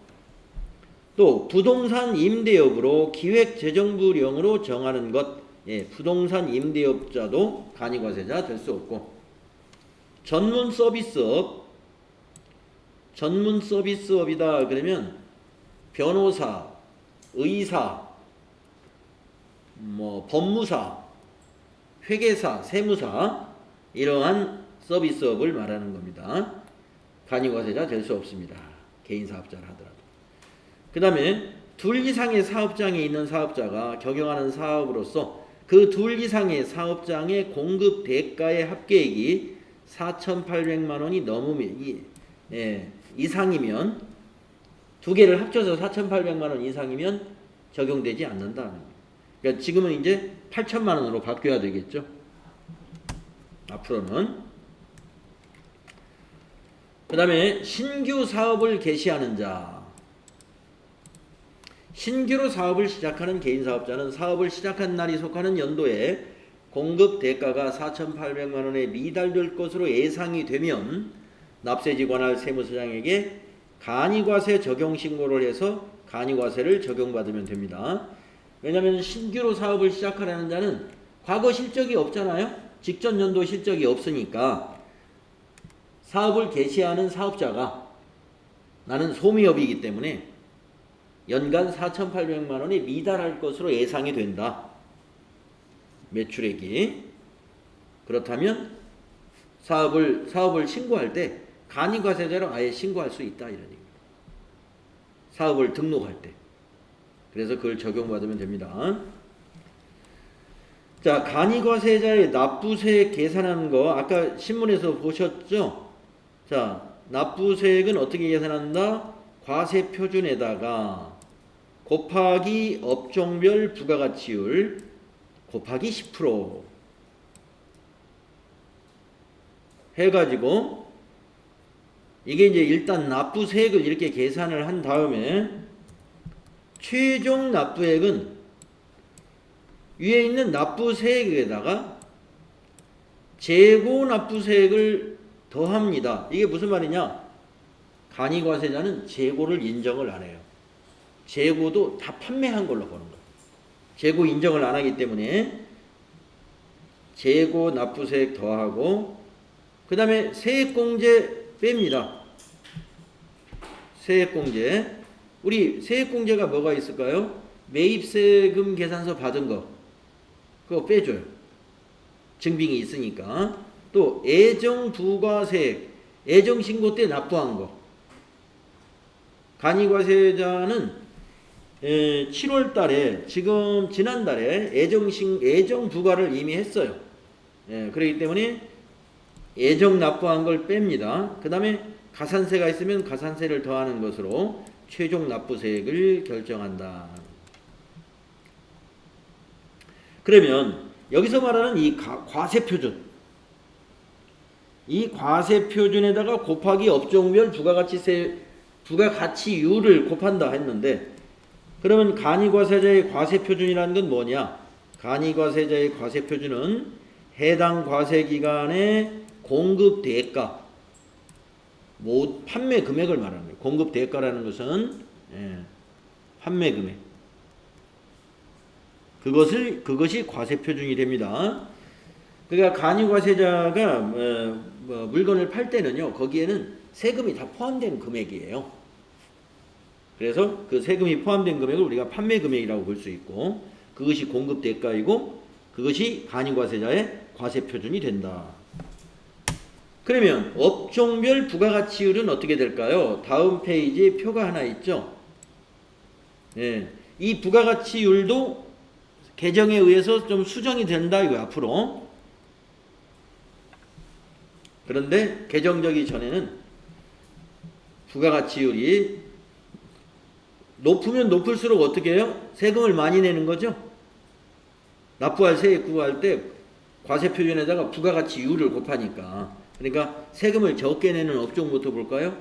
또 부동산 임대업으로 기획재정부령으로 정하는 것. 부동산 임대업자도 간이과세자 될 수 없고 전문 서비스업. 전문 서비스업이다 그러면 변호사, 의사, 법무사, 회계사, 세무사 이러한 서비스업을 말하는 겁니다. 간이과세자 될 수 없습니다. 개인 사업자라 하더라도. 그 다음에 둘 이상의 사업장에 있는 사업자가 경영하는 사업으로서 그 둘 이상의 사업장의 공급 대가의 합계액이 4,800만 원이 넘으면 이상이면 두 개를 합쳐서 4,800만 원 이상이면 적용되지 않는다는 거예요. 그러니까 지금은 이제 8천만 원으로 바뀌어야 되겠죠. 앞으로는. 그 다음에 신규 사업을 개시하는 자. 신규로 사업을 시작하는 개인 사업자는 사업을 시작한 날이 속하는 연도에 공급 대가가 4,800만 원에 미달될 것으로 예상이 되면 납세지 관할 세무서장에게 간이과세 적용 신고를 해서 간이과세를 적용받으면 됩니다. 왜냐하면 신규로 사업을 시작하려는 자는 과거 실적이 없잖아요. 직전 연도 실적이 없으니까 사업을 개시하는 사업자가 나는 소매업이기 때문에 연간 4,800만 원에 미달할 것으로 예상이 된다. 매출액이. 그렇다면 사업을 신고할 때 간이과세자로 아예 신고할 수 있다 이런 얘기입니다. 사업을 등록할 때. 그래서 그걸 적용받으면 됩니다. 자, 간이과세자의 납부세액 계산하는 거 아까 신문에서 보셨죠? 자, 납부세액은 어떻게 계산한다? 과세표준에다가 곱하기 업종별 부가가치율 곱하기 10% 해가지고 이게 이제 일단 납부세액을 이렇게 계산을 한 다음에 최종 납부액은 위에 있는 납부세액에다가 재고 납부세액을 더합니다. 이게 무슨 말이냐? 간이과세자는 재고를 인정을 안 해요. 재고도 다 판매한 걸로 보는 거예요. 재고 인정을 안 하기 때문에 재고 납부세액 더하고 그 다음에 세액공제 뺍니다. 세액공제. 우리 세액공제가 뭐가 있을까요? 매입세금 계산서 받은 거 그거 빼줘요. 증빙이 있으니까. 또 애정부가세액 애정신고 때 납부한 거. 간이과세자는 7월 달에 지금 지난달에 애정 부과를 이미 했어요. 그렇기 때문에 애정 납부한 걸 뺍니다. 그 다음에 가산세가 있으면 가산세를 더하는 것으로 최종 납부세액을 결정한다. 그러면 여기서 말하는 이 과세표준, 이 과세표준에다가 곱하기 업종별 부가가치율을 곱한다 했는데, 그러면 간이과세자의 과세표준이라는 건 뭐냐? 간이과세자의 과세표준은 해당 과세기간의 공급대가, 판매 금액을 말하는 거예요. 공급대가라는 것은 판매 금액. 그것이 과세표준이 됩니다. 그러니까 간이과세자가 물건을 팔 때는요, 거기에는 세금이 다 포함된 금액이에요. 그래서 그 세금이 포함된 금액을 우리가 판매 금액이라고 볼 수 있고, 그것이 공급 대가이고 그것이 간이과세자의 과세표준이 된다. 그러면 업종별 부가가치율은 어떻게 될까요? 다음 페이지에 표가 하나 있죠. 이 부가가치율도 개정에 의해서 좀 수정이 된다 이거 앞으로. 그런데 개정되기 전에는 부가가치율이 높으면 높을수록 어떻게 해요? 세금을 많이 내는 거죠. 납부할 세액 구할 때 과세표준에다가 부가가치율을 곱하니까. 그러니까 세금을 적게 내는 업종부터 볼까요?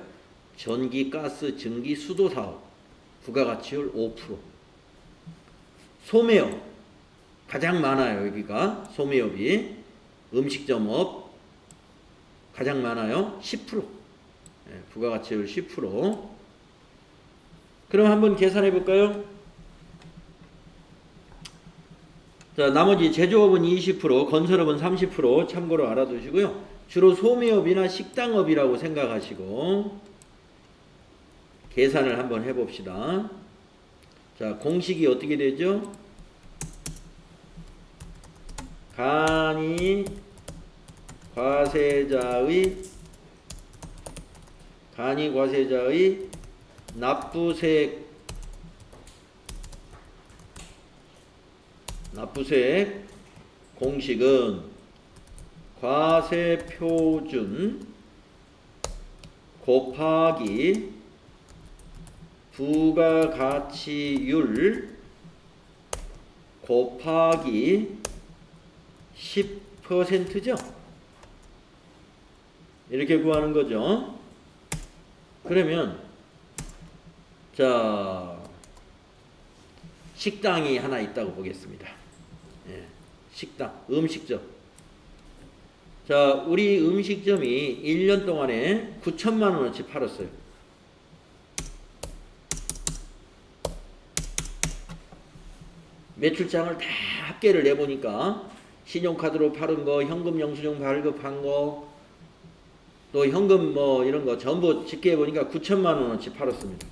전기, 가스, 증기, 수도사업 부가가치율 5%. 소매업 가장 많아요. 여기가 소매업이. 음식점업 가장 많아요. 10%. 부가가치율 10%. 그럼 한번 계산해 볼까요? 자, 나머지 제조업은 20%, 건설업은 30% 참고로 알아두시고요. 주로 소매업이나 식당업이라고 생각하시고 계산을 한번 해봅시다. 자, 공식이 어떻게 되죠? 간이과세자의 납부세액 공식은 과세표준 곱하기 부가가치율 곱하기 10%죠. 이렇게 구하는 거죠. 그러면 자, 식당이 하나 있다고 보겠습니다. 식당, 음식점. 자, 우리 음식점이 1년 동안에 9천만 원어치 팔았어요. 매출장을 다 합계를 내보니까 신용카드로 팔은 거, 현금 영수증 발급한 거, 또 현금 뭐 이런 거 전부 집계해 보니까 9천만 원어치 팔았습니다.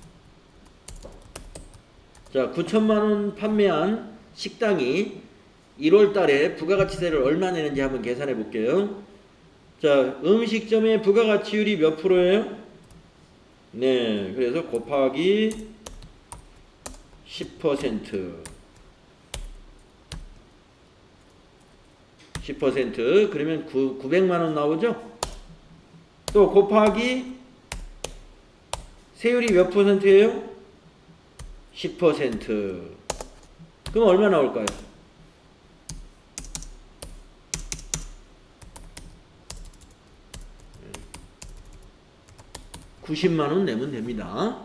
자, 9천만 원 판매한 식당이 1월 달에 부가가치세를 얼마 내는지 한번 계산해 볼게요. 자, 음식점의 부가가치율이 몇 프로예요? 네, 그래서 곱하기 10%. 10% 그러면 900만 원 나오죠? 또 곱하기 세율이 몇 %예요? 10%. 그럼 얼마 나올까요? 90만 원 내면 됩니다.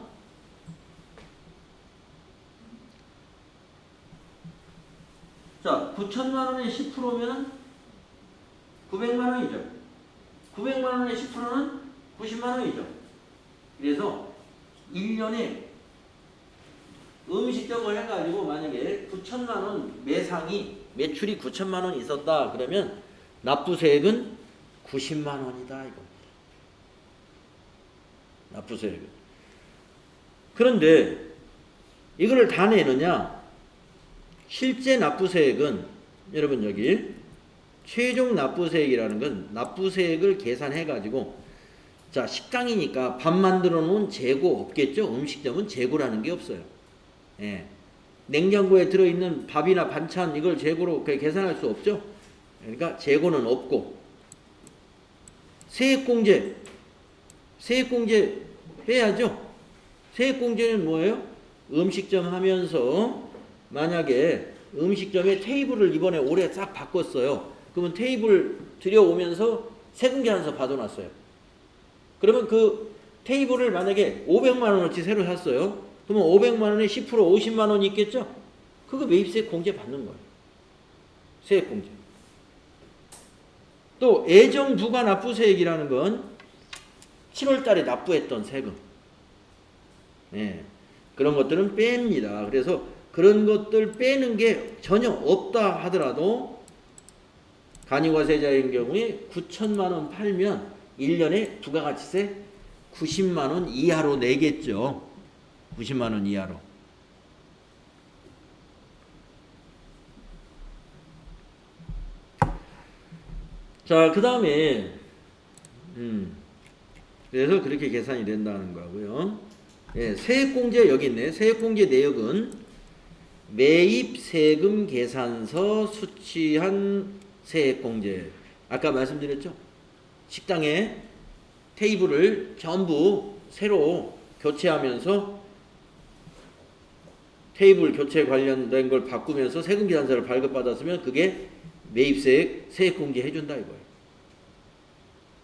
자, 9천만 원에 10%면 900만 원이죠. 900만 원에 10%는 90만 원이죠. 그래서 1년에 음식점을 해가지고 만약에 9천만 원 매상이 매출이 9천만 원 있었다 그러면 납부세액은 90만 원이다 이거. 납부세액은. 그런데 이거를 다 내느냐? 실제 납부세액은 여러분 여기 최종 납부세액이라는 건 납부세액을 계산해 가지고 자 식당이니까 밥 만들어 놓은 재고 없겠죠? 음식점은 재고라는 게 없어요. 예. 냉장고에 들어있는 밥이나 반찬 이걸 재고로 계산할 수 없죠? 그러니까 재고는 없고 세액공제 빼야죠? 세액공제는 뭐예요? 음식점 하면서 만약에 음식점에 테이블을 이번에 올해 싹 바꿨어요. 그러면 테이블 들여오면서 세금 계산서 받아놨어요. 그러면 그 테이블을 만약에 500만 원어치 새로 샀어요. 그러면 500만 원에 10% 50만 원이 있겠죠? 그거 매입세 공제 받는 거예요. 세액 공제. 또 애정 부과 납부세액이라는 건 7월 달에 납부했던 세금. 네. 그런 것들은 뺍니다. 그래서 그런 것들 빼는 게 전혀 없다 하더라도 간이과세자인 경우에 9천만 원 팔면 1년에 부가가치세 90만 원 이하로 내겠죠. 90만 원 이하로. 자, 그 다음에 그래서 그렇게 계산이 된다는 거고요. 예, 세액공제 여기 있네. 세액공제 내역은 매입세금 계산서 수취한 세액공제. 아까 말씀드렸죠. 식당에 테이블을 전부 새로 교체하면서 테이블 교체 관련된 걸 바꾸면서 세금 계산서를 발급받았으면 그게 매입세액 세액공제 해준다 이거예요.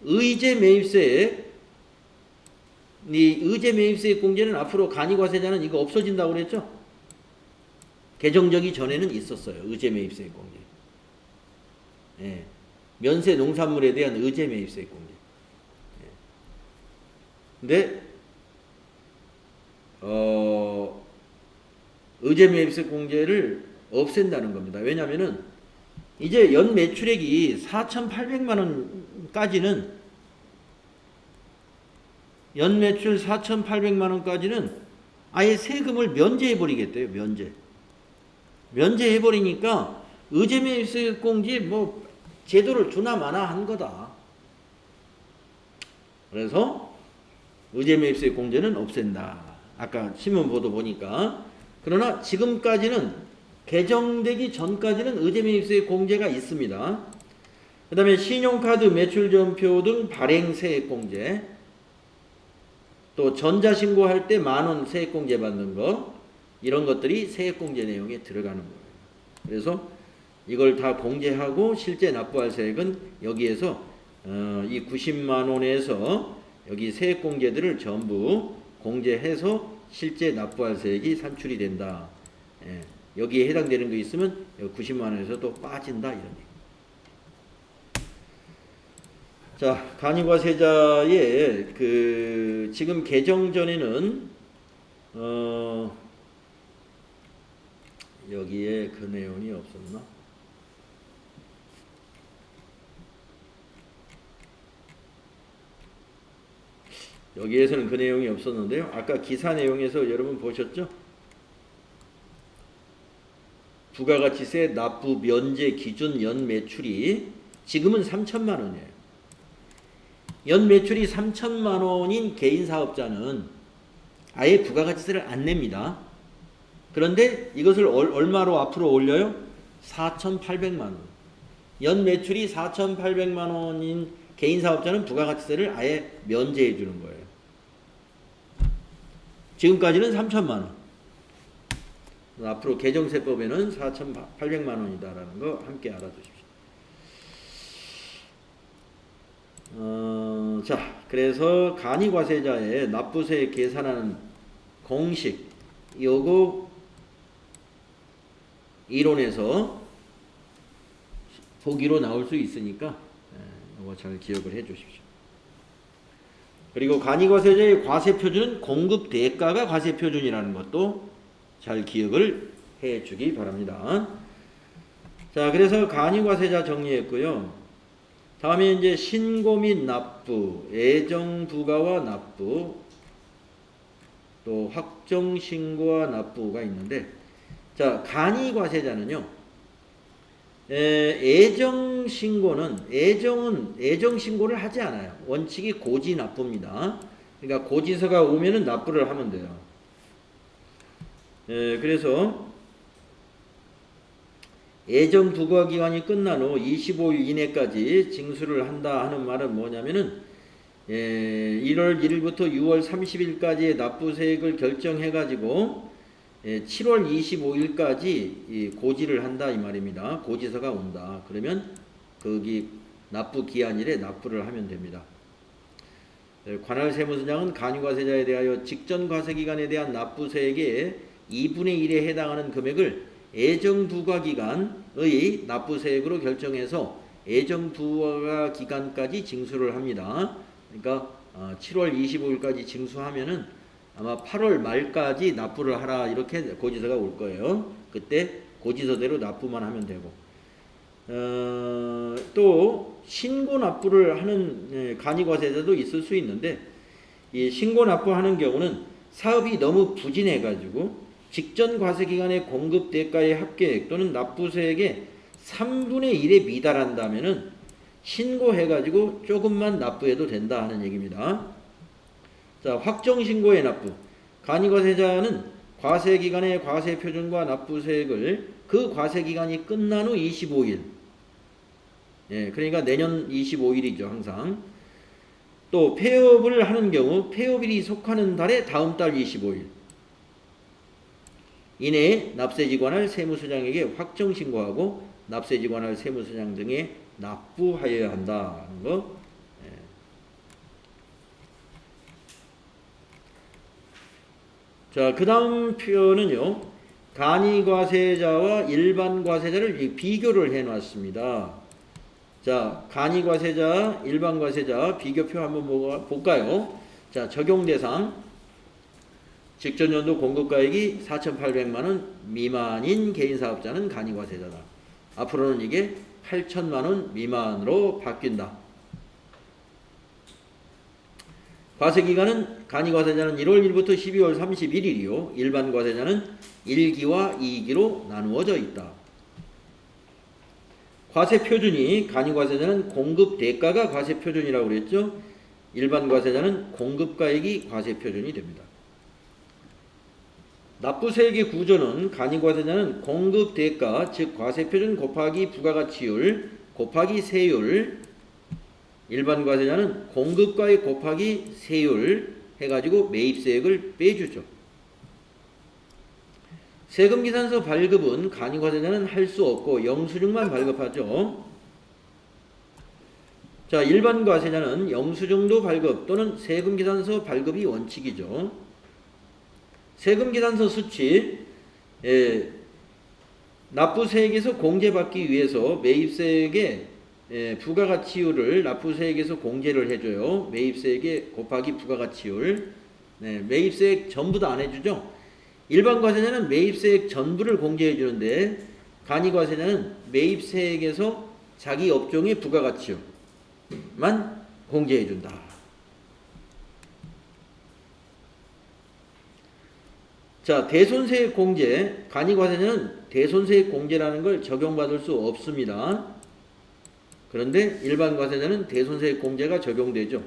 의제 매입세액 이 의제 매입세액 공제는 앞으로 간이과세자는 이거 없어진다고 그랬죠? 개정되기 전에는 있었어요. 의제 매입세액 공제. 예. 면세 농산물에 대한 의제 매입세액 공제. 예. 근데 의제 매입세액 공제를 없앤다는 겁니다. 왜냐하면은 이제 연 매출액이 4,800만 원까지는 연 매출 4,800만 원까지는 아예 세금을 면제해 버리겠대요. 면제해 버리니까 의제 매입세액 공제 뭐 제도를 주나 마나 한 거다. 그래서 의제 매입세액 공제는 없앤다. 아까 신문 보도 보니까. 그러나 지금까지는 개정되기 전까지는 의제 매입세액 공제가 있습니다. 그 다음에 신용카드 매출전표 등 발행세액 공제, 또 전자신고할 때 10,000원 세액공제 받는 거, 이런 것들이 세액공제 내용에 들어가는 거예요. 그래서 이걸 다 공제하고 실제 납부할 세액은 여기에서 이 90만 원에서 여기 세액공제들을 전부 공제해서 실제 납부할 세액이 산출이 된다. 예. 여기에 해당되는 거 있으면 90만 원에서 또 빠진다 이런 얘기. 자, 간이과세자의 그 지금 개정 전에는 여기에 그 내용이 없었나? 여기에서는 그 내용이 없었는데요. 아까 기사 내용에서 여러분 보셨죠? 부가가치세 납부 면제 기준 연 매출이 지금은 3천만 원이에요. 연 매출이 3천만 원인 개인 사업자는 아예 부가가치세를 안 냅니다. 그런데 이것을 얼마로 앞으로 올려요? 4,800만 원. 연 매출이 4,800만 원인 개인 사업자는 부가가치세를 아예 면제해 주는 거예요. 지금까지는 3천만 원. 앞으로 개정세법에는 4,800만 원이다라는 거 함께 알아두십시오. 자, 그래서 간이과세자의 납부세 계산하는 공식 요거 이론에서 보기로 나올 수 있으니까 이거 잘 기억을 해 주십시오. 그리고 간이과세자의 과세표준은 공급 대가가 과세표준이라는 것도 잘 기억을 해 주기 바랍니다. 자, 그래서 간이과세자 정리했고요. 다음에 이제 신고 및 납부, 애정부가와 납부, 또 확정신고와 납부가 있는데, 자, 간이과세자는요, 애정신고는, 애정신고를 하지 않아요. 원칙이 고지납부입니다. 그러니까 고지서가 오면은 납부를 하면 돼요. 그래서 애정부과 기간이 끝난 후 25일 이내까지 징수를 한다 하는 말은 뭐냐면은 1월 1일부터 6월 30일까지의 납부세액을 결정해 가지고 7월 25일까지 고지를 한다 이 말입니다. 고지서가 온다. 그러면 거기 납부 기한일에 납부를 하면 됩니다. 관할 세무서장은 간이과세자에 대하여 직전 과세기간에 대한 납부세액의 2분의 1에 해당하는 금액을 애정부과 기간의 납부세액으로 결정해서 애정부과 기간까지 징수를 합니다. 그러니까 7월 25일까지 징수하면은 아마 8월 말까지 납부를 하라 이렇게 고지서가 올 거예요. 그때 고지서대로 납부만 하면 되고 또 신고 납부를 하는 간이과세자도 있을 수 있는데 이 신고 납부하는 경우는 사업이 너무 부진해 가지고 직전 과세기간의 공급 대가의 합계액 또는 납부세액의 3분의 1에 미달한다면은 신고해가지고 조금만 납부해도 된다 하는 얘기입니다. 자, 확정신고의 납부. 간이과세자는 과세기간의 과세표준과 납부세액을 그 과세기간이 끝난 후 25일. 그러니까 내년 25일이죠, 항상. 또 폐업을 하는 경우 폐업일이 속하는 달의 다음 달 25일. 이내에 납세지관할 세무서장에게 확정신고하고 납세지관할 세무서장 등에 납부하여야 한다는 거. 자, 그 다음 표현은요. 간이과세자와 일반과세자를 비교를 해놨습니다. 자, 간이과세자, 일반과세자 비교표 한번 볼까요? 자, 적용대상. 직전연도 공급가액이 4,800만원 미만인 개인사업자는 간이과세자다. 앞으로는 이게 8천만원 미만으로 바뀐다. 과세기간은 간이과세자는 1월 1일부터 12월 31일이요. 일반과세자는 1기와 2기로 나누어져 있다. 과세표준이 간이과세자는 공급대가가 과세표준이라고 그랬죠. 일반과세자는 공급가액이 과세표준이 됩니다. 납부세액의 구조는 간이과세자는 공급대가 즉 과세표준 곱하기 부가가치율 곱하기 세율, 일반과세자는 공급가액 곱하기 세율 해가지고 매입세액을 빼주죠. 세금계산서 발급은 간이과세자는 할 수 없고 영수증만 발급하죠. 자, 일반과세자는 영수증도 발급 또는 세금계산서 발급이 원칙이죠. 세금계산서 수치, 납부세액에서 공제받기 위해서 매입세액의 부가가치율을 납부세액에서 공제를 해줘요. 매입세액에 곱하기 부가가치율. 매입세액 전부 다 안 해주죠. 일반과세자는 매입세액 전부를 공제해주는데 간이과세자는 매입세액에서 자기 업종의 부가가치율만 공제해준다. 자, 대손세액 공제. 간이과세자는 대손세액 공제라는 걸 적용받을 수 없습니다. 그런데 일반과세자는 대손세액 공제가 적용되죠.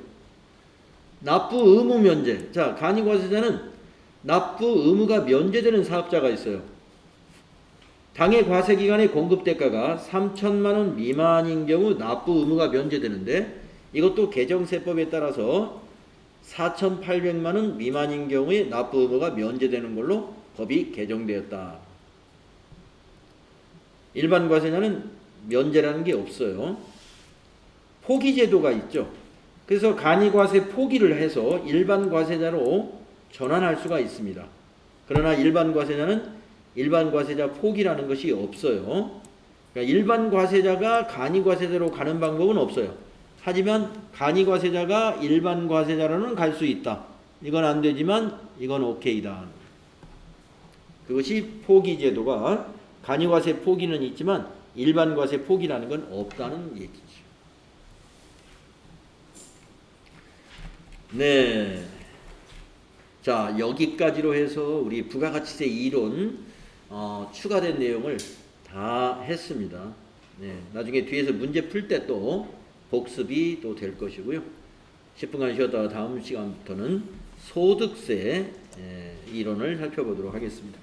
납부 의무 면제. 자, 간이과세자는 납부 의무가 면제되는 사업자가 있어요. 당해 과세 기간의 공급 대가가 3천만 원 미만인 경우 납부 의무가 면제되는데 이것도 개정세법에 따라서 4,800만 원 미만인 경우에 납부 의무가 면제되는 걸로 법이 개정되었다. 일반 과세자는 면제라는 게 없어요. 포기 제도가 있죠. 그래서 간이과세 포기를 해서 일반 과세자로 전환할 수가 있습니다. 그러나 일반 과세자는 일반 과세자 포기라는 것이 없어요. 그러니까 일반 과세자가 간이과세자로 가는 방법은 없어요. 하지만 간이과세자가 일반 과세자로는 갈 수 있다. 이건 안 되지만 이건 오케이다. 그것이 포기 제도가 간이과세 포기는 있지만 일반 과세 포기라는 건 없다는 얘기죠. 네. 자, 여기까지로 해서 우리 부가가치세 이론 추가된 내용을 다 했습니다. 네, 나중에 뒤에서 문제 풀 때 또 복습이 또 될 것이고요. 10분간 쉬었다가 다음 시간부터는 소득세 이론을 살펴보도록 하겠습니다.